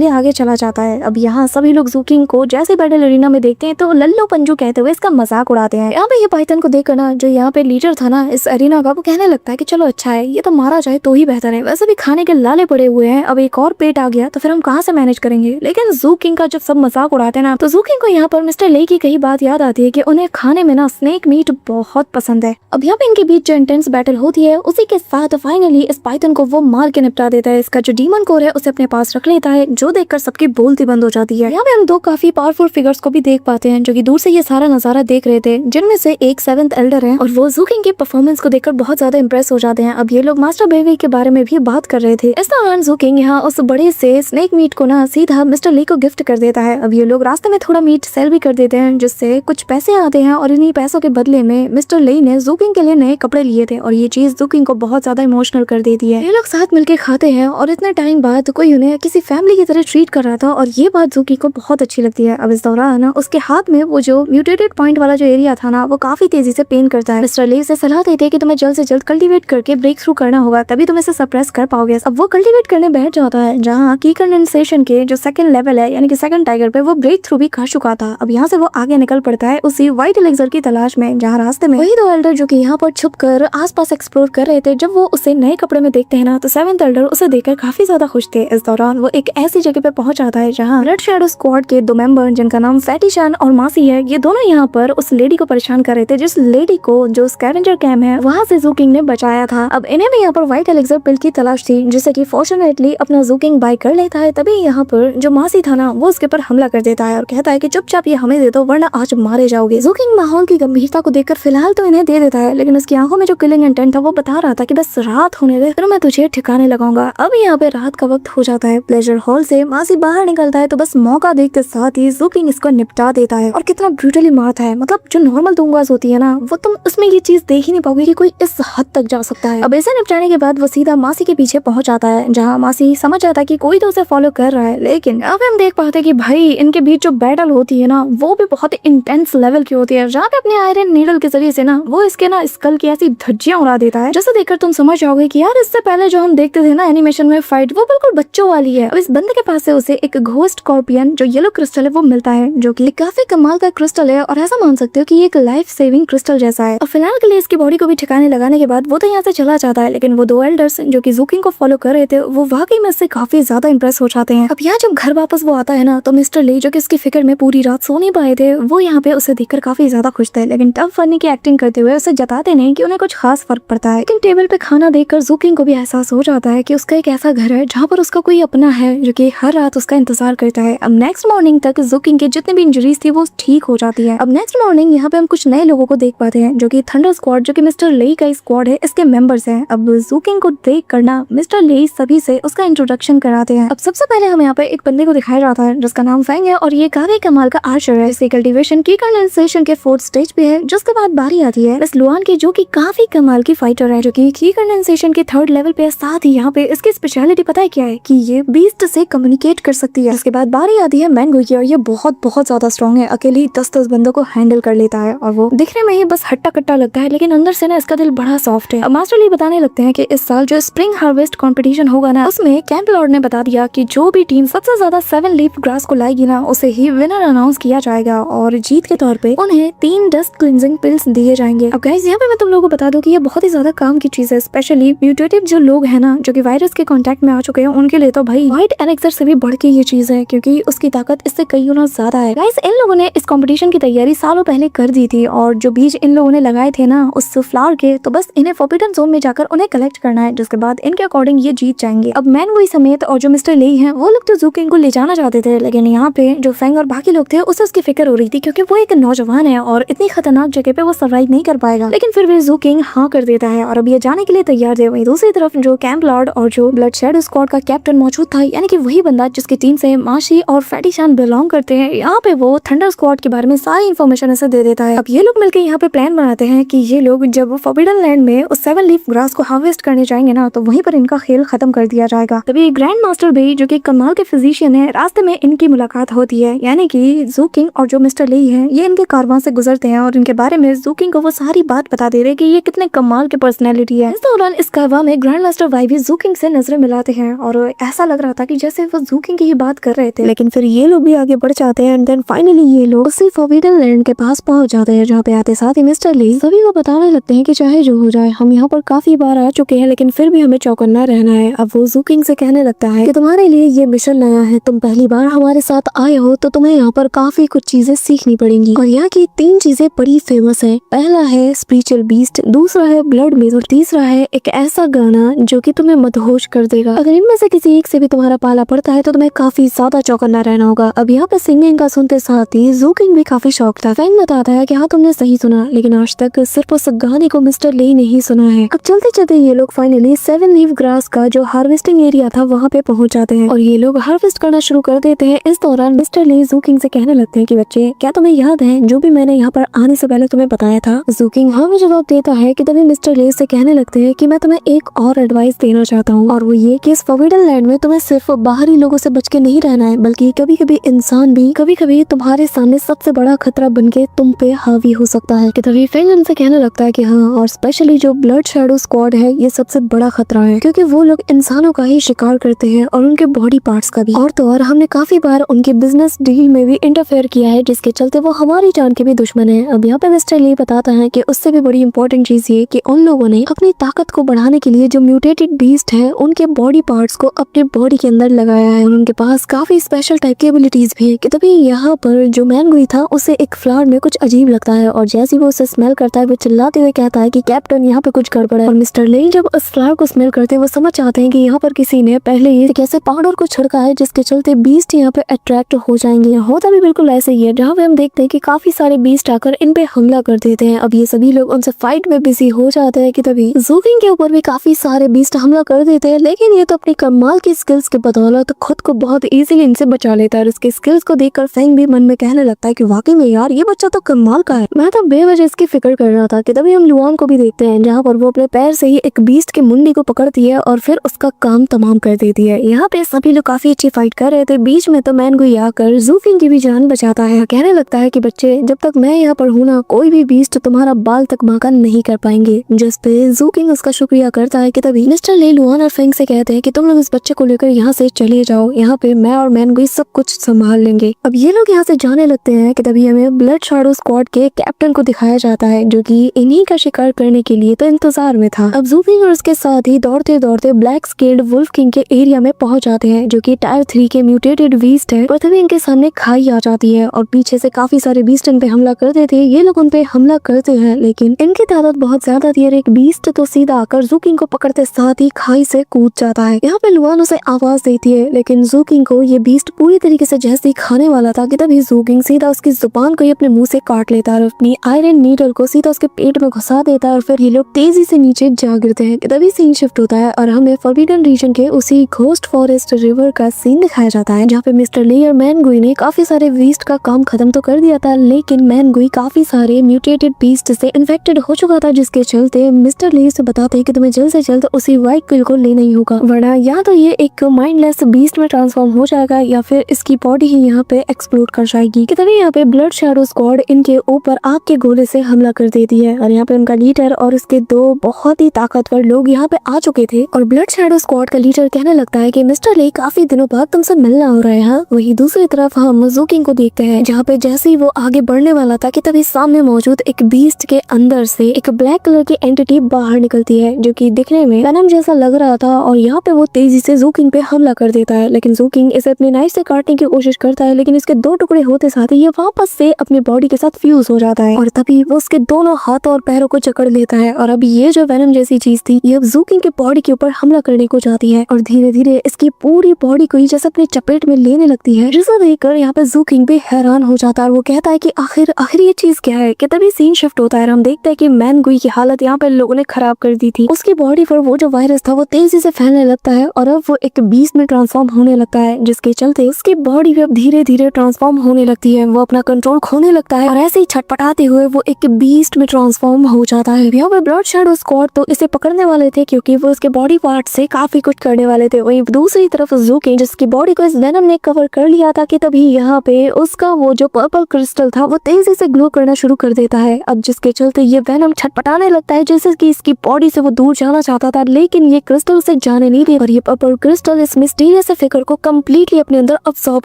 लिए आगे चला जाता है। अब यहाँ सभी लोग ज़ू किंग को जैसे बैटल एरिना में देखते हैं तो लल्लो पंजू कहते हुए इसका मजाक उड़ाते हैं। यहाँ पे ये पाइथन को देखकर ना, जो यहाँ पे लीडर था ना इस एरिना का, वो कहने लगता है कि चलो अच्छा है, ये तो मारा जाए तो ही बेहतर है, वैसे भी खाने के लाले पड़े हुए हैं, अब एक और पेट आ गया तो फिर हम कहाँ से मैनेज करेंगे। लेकिन ज़ू किंग का जब सब मजाक उड़ाते हैं ना, तो ज़ू किंग को यहाँ पर मिस्टर ले की कही बात याद आती है कि उन्हें खाने में ना स्नेक मीट बहुत पसंद है। अब यहाँ पे इनके बीच जो इंटेंस बैटल होती है, उसी के साथ फाइनली इस पाइथन को वो मार के निपटा देता है। इसका जो डीमन कोर है उसे अपने पास रख लेता है, जो देखकर सबकी बोलती बंद हो जाती है। यहाँ पे हम दो काफी पावरफुल फिगर्स को भी देख पाते हैं, जो कि दूर से ये सारा नजारा देख रहे थे, जिनमें से एक 7th एल्डर है, और वो ज़ू किंग के परफॉर्मेंस को देखकर बहुत ज्यादा इंप्रेस हो जाते हैं। अब ये लोग मास्टर बेबी के बारे में भी बात कर रहे थे। इस दौरान ज़ू किंग यहाँ उस बड़े से स्नेक मीट को ना सीधा मिस्टर ली को गिफ्ट कर देता है। अब ये लोग रास्ते में थोड़ा मीट सेल भी कर देते हैं, जिससे कुछ पैसे आते हैं, और इन्हीं पैसों के बदले में मिस्टर ली ने ज़ू किंग के लिए नए कपड़े लिए थे, और ये चीज ज़ू किंग को बहुत ज्यादा इमोशनल कर देती है। ये लोग साथ मिलके खाते हैं और इतने टाइम बाद कोई उन्हें किसी फैमिली की तरह ट्रीट कर रहा था, और ये बात ज़ू किंग को बहुत अच्छी लगती है। अब इस दौरान उसके हाथ में वो जो म्यूटेटेड पॉइंट वाला जो एरिया था ना, वो काफी तेजी से पेन करता है। मिस्टर ली से सलाह देते हैं कि तुम्हें जल्द से जल्द कल्टीवेट करके ब्रेक थ्रू करना होगा, तभी तुम इसे सप्रेस कर पाओगे। अब वो कल्टीवेट करने बैठ जाता है, जहाँ की कंडेंसेशन के जो 2nd लेवल है, यानी कि 2nd टाइगर पे वो ब्रेक थ्रू भी कर चुका था। अब यहाँ से वो आगे निकल पड़ता है उसी व्हाइट एलिक्सर की तलाश में, जहाँ रास्ते में वही 2 एल्डर जो कि यहाँ पर छुप कर आसपास एक्सप्लोर कर रहे थे, जब वो उसे नए कपड़े में देखते हैं ना, तो 7th एल्डर उसे देखकर काफी ज्यादा खुश थे। इस दौरान वो एक ऐसी जगह पे पहुंच जाता है जहाँ रेड शैडो स्क्वाड के 2 मेंबर, जिनका नाम फैटीशान और मासी है, ये दोनों यहाँ पर उस लेडी को परेशान कर रहे थे, जिस लेडी को जो स्कैवेंजर कैंप है वहाँ से ज़ू किंग ने बचाया था। अब इन्हें भी यहाँ पर व्हाइट एलिक्सर पिल की तलाश थी, जिससे कि फॉर्चुनेटली अपना ज़ू किंग बाय कर लेता है। तभी यहाँ पर जो मासी था ना, वो उसके पर हमला कर देता है और कहता है कि चुपचाप ये हमें दे दो, वरना आज मारे जाओगे। ज़ू किंग माहौल की गंभीरता को देखकर फिलहाल तो इन्हें दे देता है, लेकिन उसकी आंखों में जो किलिंग इंटेंट था वो बता रहा था कि बस रात होने दे, फिर मैं तुझे ठिकाने लगाऊंगा। अब यहाँ पे रात का वक्त हो जाता है। प्लेजर हॉल से मासी बाहर निकलता है, तो बस मौका देखते साथ ही ज़ू किंग इसको निपटा देता है, और कितना ब्रूटली मारता है। मतलब जो नॉर्मल दूंगास होती है ना, वो तुम उसमें ये चीज देख ही नहीं पाओगे कि कोई इस हद तक जा सकता है। अब इसे निपटाने के बाद वो सीधा मासी के पीछे पहुंच जाता है, जहाँ मासी समझ जाता है कि कोई तो उसे फॉलो कर रहा है। है। लेकिन अब हम देख पाते हैं कि भाई इनके बीच जो बैटल होती है ना वो भी बहुत इंटेंस लेवल की होती है, जहाँ पे अपने आयरन नीडल के जरिए से ना वो इसके ना स्कल की ऐसी धज्जियां उड़ा देता है, जैसे देखकर तुम समझ जाओगे कि यार इससे पहले जो हम देखते थे ना एनिमेशन में फाइट, वो बिल्कुल बच्चों वाली है। अब इस बंदे के पास से उसे एक घोस्ट स्कॉर्पियन जो येलो क्रिस्टल है वो मिलता है, जो कि काफी कमाल का क्रिस्टल है और ऐसा मान सकते हो कि ये एक लाइफ सेविंग क्रिस्टल जैसा है। और फिलहाल के लिए इसकी बॉडी को भी ठिकाने लगाने के बाद वो तो यहाँ से चला जाता है, लेकिन वो दो एल्डर्स जो कि ज़ूकिंग को फॉलो कर रहे थे वो वाकई में इससे काफी ज्यादा इंप्रेस हो जाते हैं। अब यहाँ जब घर वापस वो आता है ना तो मिस्टर ली जो कि इसकी फिक्र में पूरी रात सो नहीं पाए थे वो यहाँ पे उसे देखकर काफी ज्यादा खुश थे, लेकिन टफ फनी की एक्टिंग करते हुए उसे जताते नहीं कि उन्हें कुछ खास फर्क पड़ता है। लेकिन टेबल पे खाना देखकर ज़ूकिंग को भी एहसास हो जाता है कि उसका एक ऐसा घर है जहाँ पर उसका कोई अपना है जो कि हर रात उसका इंतजार करता है। अब नेक्स्ट मॉर्निंग तक ज़ूकिंग के जितने भी इंजरीज थी वो ठीक हो जाती है। अब नेक्स्ट मॉर्निंग यहाँ पे हम कुछ नए लोगों को देख पाते हैं जो कि थंडर स्क्वाड जो कि मिस्टर लेई का स्क्वाड है इसके मेंबर्स हैं। अब ज़ूकिंग को देख करना मिस्टर लेई सभी से उसका इंट्रोडक्शन कराते हैं। अब सबसे पहले हमें यहाँ पे एक बंदे को दिखाया जाता है जिसका नाम फैंग है और ये काफी कमाल का आर्चर है। इसे कल्टीवेशन की कंडेंसेशन के 4th स्टेज पे है। जिसके बाद बारी आती है मिस लुआन की जो कि काफी कमाल की फाइटर है, जो कि की कंडेंसेशन के 3rd लेवल पे है। साथ ही यहाँ पे इसकी स्पेशलिटी पता है क्या है कि ये बीस्ट से कम्युनिकेट कर सकती है। इसके बाद बारी आती है मैंगो की और ये बहुत ज्यादा स्ट्रॉन्ग है, अकेली 10 बंदों को हैंडल कर लेता है और वो दिखने में ही बस हट्टा कट्टा लगता है, लेकिन अंदर से ना इसका दिल बड़ा सॉफ्ट है। अब मास्टर ली बताने लगते हैं कि इस साल जो स्प्रिंग हार्वेस्ट कंपटीशन होगा ना उसमें कैंप लॉर्ड ने बता दिया कि जो भी टीम सबसे ज्यादा 7 लीफ ग्रास को लाएगी ना उसे ही विनर अनाउंस किया जाएगा और जीत के तौर पे उन्हें 3 डस्ट क्लींजिंग पिल्स दिए जाएंगे। अब गाइस यहाँ पे मैं तुम लोगों को बता दूं कि ये बहुत ही ज्यादा काम की चीज है, स्पेशली म्यूटेटिव जो लोग हैं ना जो कि वायरस के कांटेक्ट में आ चुके हैं उनके लिए तो भाई व्हाइट एलेक्सर से भी बढ़ के ये चीज है, क्योंकि उसकी ताकत इससे कई गुना ज्यादा है। गाइस इन लोगों ने इस कंपटीशन की तैयारी सालों पहले कर दी थी और जो बीज इन लोगों ने लगाए थे ना उस फ्लावर के, तो बस इन्हें फॉरबिडन जोन में जाकर उन्हें कलेक्ट करना है, जिसके बाद इनके अकॉर्डिंग ये जीत जाएंगे। अब मैनगुई समेत और जो मिस्टर ली हैं वो लोग तो ज़ूकिंग को ले जाना चाहते थे, लेकिन यहाँ पे जो फेंग और बाकी लोग थे उसे उसकी फिक्र हो रही थी क्योंकि वो एक नौजवान है और इतनी खतरनाक जगह पे वो सर्वाइव नहीं कर पाएगा। लेकिन फिर भी ज़ूकिंग हाँ कर देता है और अब ये जाने के लिए तैयार थे। वहीं दूसरी तरफ जो कैंप लॉर्ड और जो ब्लड शैडो स्क्वाड का कैप्टन मौजूद था, यानी कि वही बंदा जिसकी टीम से माशी और फैटीशान बिलोंग करते हैं, यहाँ पे वो थंडर स्क्वाड के बारे में सारी इन्फॉर्मेशन ऐसे दे देता है। अब ये लोग मिलकर यहाँ पे प्लान बनाते हैं कि ये लोग जब फॉरबिडन लैंड में उस 7 लीफ ग्रास को हार्वेस्ट करने जाएंगे ना तो वहीं पर इनका खेल खत्म कर दिया जाएगा। तभी ग्रैंड मास्टर भी जो कि कमाल के फिजिशियन है, रास्ते में इनकी मुलाकात होती है, यानी कि ज़ूकिंग और जो मिस्टर ली है ये इनके कारवां से गुजरते हैं और इनके बारे में ज़ूकिंग को वो सारी बात बता दे रहे कि ये कितने कमाल के पर्सनैलिटी है। इस दौरान इस कारवां में ग्रैंड मास्टर वाई भी ज़ूकिंग से नजरें मिलाते हैं और ऐसा लग रहा था कि जैसे वो ज़ूकिंग की ही बात कर रहे थे, लेकिन फिर ये लोग भी आगे बढ़ जाते हैं एंड देन फाइनली ये लोग उसी फॉरबिडन लैंड के पास पहुंच जाते हैं, जहाँ पे आते साथ ही मिस्टर ली सभी को बताने लगते हैं कि चाहे जो हो जाए हम यहाँ पर काफी बार आ चुके हैं लेकिन फिर भी हमें चौकन्ना रहना है। अब वो ज़ूकिंग से कहने लगता है कि तुम्हारे लिए ये मिशन नया है, तुम पहली बार हमारे साथ आए हो तो तुम्हें यहाँ पर काफी कुछ चीजें सीखनी पड़ेंगी और यहाँ की 3 चीजें बड़ी फेमस है। पहला है स्पिरिचुअल बीस्ट, दूसरा है ब्लड मेज और तीसरा है एक ऐसा गाना जो कि तुम्हें मदहोश कर देगा। अगर इनमें से किसी एक से भी तुम्हारा पाला पड़ता है तो तुम्हें काफी ज्यादा चौकन्ना रहना होगा। अब यहाँ पे सिंगिंग का सुनते साथ ही ज़ूकिंग भी काफी शौक था। फैंग बताता है कि हाँ तुमने सही सुना, लेकिन आज तक सिर्फ उस गाने को मिस्टर ली नहीं सुना है। अब चलते चलते ये लोग फाइनली 7 लीफ ग्रास का जो हार्वेस्टिंग एरिया था वहाँ पे पहुंच जाते हैं और ये लोग हार्वेस्ट करना शुरू कर देते हैं। इस दौरान मिस्टर ली ज़ूकिंग से कहने लगते हैं कि बच्चे क्या तुम्हें याद है जो भी मैंने यहाँ पर आने से पहले तुम्हें बताया था? ज़ूकिंग हाँ में जवाब देता है कि तभी मिस्टर ली से कहने लगते हैं कि मैं तुम्हें एक और एडवाइस देना चाहता हूँ और वो ये कि इस फॉरबिडन लैंड में तुम्हें सिर्फ बाहरी लोगों से बच के नहीं रहना है, बल्कि कभी कभी इंसान भी कभी कभी तुम्हारे सामने सबसे बड़ा खतरा बन के तुम पे हावी हो सकता है। कि तभी फेंग उनसे कहने लगता है कि हाँ, और स्पेशली जो ब्लड शैडो स्क्वाड है ये सबसे बड़ा खतरा है क्योंकि वो लोग इंसानों का ही शिकार करते हैं और उनके बॉडी पार्ट्स का भी। और तो और हमने काफी बार उनके बिजनेस डील में भी इंटरफेयर किया है जिसके चलते वो हमारी जान के भी दुश्मन है। अब यहाँ पे मिस्टर ली बताता है कि उससे भी बड़ी इंपॉर्टेंट चीज ये कि उन लोगों ने अपनी ताकत को बढ़ाने के लिए जो म्यूटेटेड बीस्ट है उनके बॉडी पार्ट्स को अपने बॉडी के अंदर लगाया है और उनके पास काफी स्पेशल टाइप की एबिलिटीज भी है। कि तभी यहाँ पर जो मैनगुई था उसे एक फ्लावर में कुछ अजीब लगता है और जैसे वो उसे स्मेल करता है वो चिल्लाते हुए कहता है कि कैप्टन यहाँ पे कुछ गड़बड़ है। और मिस्टर ली जब उस फ्लावर को स्मेल करते हैं वो समझ जाते हैं कि यहाँ पर किसी ने पहले ही कैसे पाउडर को छिड़का है जिसके चलते बीस्ट यहाँ पे अट्रैक्ट हो जाएंगे। होता भी बिल्कुल ऐसे ही है, जहाँ पे हम देखते हैं कि काफी सारे बीस्ट आकर इन पे हमला कर देते हैं। अब ये सभी लोग उनसे फाइट में बिजी हो जाते हैं कि तभी ज़ूकिंग के ऊपर भी काफी सारे बीस्ट हमला कर देते हैं, लेकिन ये तो अपनी कमाल की स्किल्स के बदौलत खुद को बहुत इजीली इनसे बचा लेता है। इसके स्किल्स को देखकर फेंग भी मन में कहने लगता है कि वाकई में यार ये बच्चा तो कमाल का है, मैं तो बेवजह इसकी फिक्र कर रहा था। कि तभी हम लुआन को भी देखते हैं जहाँ पर वो अपने पैर से ही एक बीस्ट की मुंडी को पकड़ती है और फिर उसका काम तमाम कर देती है। यहाँ पे सभी लोग काफी काफी अच्छी फाइट कर रहे थे, बीच में तो मैनगुई आकर ज़ूकिंग की भी जान बचाता है। कहने लगता है कि बच्चे, जब तक मैं यहाँ पर हूँ ना, कोई भी बीस्ट तुम्हारा बाल तक बांका नहीं कर पाएंगे। जिस पे ज़ूकिंग उसका शुक्रिया करता है कि तभी मिस्टर ले लुआन और फेंग से कहते हैं कि तुम लोग इस बच्चे को लेकर यहाँ से चले जाओ, यहाँ पे मैं और मैनगुई सब कुछ संभाल लेंगे। अब ये लोग यहाँ से जाने लगते हैं कि तभी हमें ब्लड शैडो स्क्वाड के कैप्टन को दिखाया जाता है, जो कि इन्हीं का शिकार करने के लिए तो इंतजार में था। अब ज़ूकिंग और उसके साथ ही दौड़ते दौड़ते ब्लैक स्केल्ड वुल्फ किंग के एरिया में पहुंच जाते हैं, जो कि टायर 3 के म्यूटेटेड बीस्ट है। पर तभी इनके सामने खाई आ जाती है और पीछे से काफी सारे बीस्ट इन पे हमला करते थे। ये लोग उन पे हमला करते हैं, लेकिन इनकी तादाद बहुत ज्यादा थी और एक बीस्ट तो सीधा आकर ज़ूकिंग को पकड़ते साथ ही खाई से कूद जाता है। यहाँ पे लुआन उसे आवाज देती है, लेकिन ज़ूकिंग को ये बीस्ट पूरी तरीके से जैसे ही खाने वाला था कि तभी ज़ूकिंग सीधा उसकी जुबान को ही अपने मुंह से काट लेता है और अपनी आयरन नीडल को सीधा उसके पेट में घुसा देता है और फिर ये लोग तेजी से नीचे जा गिरते हैं। तभी सीन शिफ्ट होता है और हमें फॉरबिडन रीजन के उसी घोस्ट फॉरेस्ट रिवर का सीन दिखाया जाता है, जहाँ पे मिस्टर ली और मैनगुई ने काफी सारे बीस्ट का काम खत्म तो कर दिया था, लेकिन मैनगुई काफी सारे म्यूटेटेड बीस्ट से इन्फेक्टेड हो चुका था, जिसके चलते मिस्टर ली से बताते हैं कि तुम्हें जल्द से जल्द उसी व्हाइट क्विल को लेना ही होगा, वरना या तो ये एक माइंडलेस बीस्ट में ट्रांसफॉर्म हो जाएगा या फिर इसकी बॉडी ही यहाँ पे एक्सप्लोड कर जाएगी। कि तभी यहाँ पे ब्लड शैडो स्क्वाड इनके ऊपर आग के गोले से हमला कर देती है और यहाँ पे उनका लीडर और उसके 2 बहुत ही ताकतवर लोग यहाँ पे आ चुके थे। और ब्लड शैडो स्क्वाड का लीडर कहने लगता है कि मिस्टर ली, काफी दिनों बाद तुमसे मिलना हो रहा है। वहीं दूसरी तरफ हम ज़ूकिंग को देखते हैं, जहाँ पे जैसे ही वो आगे बढ़ने वाला था कि तभी सामने मौजूद एक बीस्ट के अंदर से एक ब्लैक कलर की एंटिटी बाहर निकलती है, जो कि दिखने में वेनम जैसा लग रहा था और यहाँ पे वो तेजी से ज़ूकिंग पे हमला कर देता है। लेकिन ज़ूकिंग इसे अपनी नाइफ से काटने की कोशिश करता है, लेकिन इसके 2 टुकड़े होते साथ ही ये वापस से अपनी बॉडी के साथ फ्यूज हो जाता है और तभी वो उसके दोनों हाथों और पैरों को जकड़ लेता है। और अब ये जो वेनम जैसी चीज थी, ये अब ज़ूकिंग के बॉडी के ऊपर हमला करने को जाती है और धीरे धीरे इसकी पूरी बॉडी को ही जैसे अपने चपेट में लेने लगती है, जिसे देखकर यहाँ पे ज़ूकिंग भी हैरान हो जाता है और वो कहता है कि आखिर ये चीज क्या है। कि तभी सीन शिफ्ट होता है, हम देखते हैं कि मैनगुई की हालत यहाँ पे लोगों ने खराब कर दी थी। उसकी बॉडी पर वो जो वायरस था वो तेजी से फैलने लगता है और अब वो एक बीस्ट में ट्रांसफॉर्म होने लगता है, जिसके चलते उसकी बॉडी भी अब धीरे धीरे ट्रांसफॉर्म होने लगती है। वो अपना कंट्रोल खोने लगता है और ऐसे ही छटपटाते हुए वो एक बीस्ट में ट्रांसफॉर्म हो जाता है। यहाँ पे ब्लड शैडो स्क्वाड तो इसे पकड़ने वाले थे क्योंकि वो उसके बॉडी पार्ट से काफी कुछ करने वाले थे। वहीं दूसरी तरफ ज़ूकिंग, जिसकी बॉडी को इस वेनम ने कवर कर लिया था, कि तभी यहाँ पे उसका वो जो पर्पल क्रिस्टल था वो तेजी से ग्लो करना शुरू कर देता है। अब जिसके चलते ये वेनम छटपटाने लगता है, जैसे कि इसकी बॉडी से वो दूर जाना चाहता था, लेकिन ये क्रिस्टल उसे जाने नहीं दे और ये पर्पल क्रिस्टल इस मिस्टीरियस फिगर को कम्प्लीटली अपने अंदर अब्सॉर्ब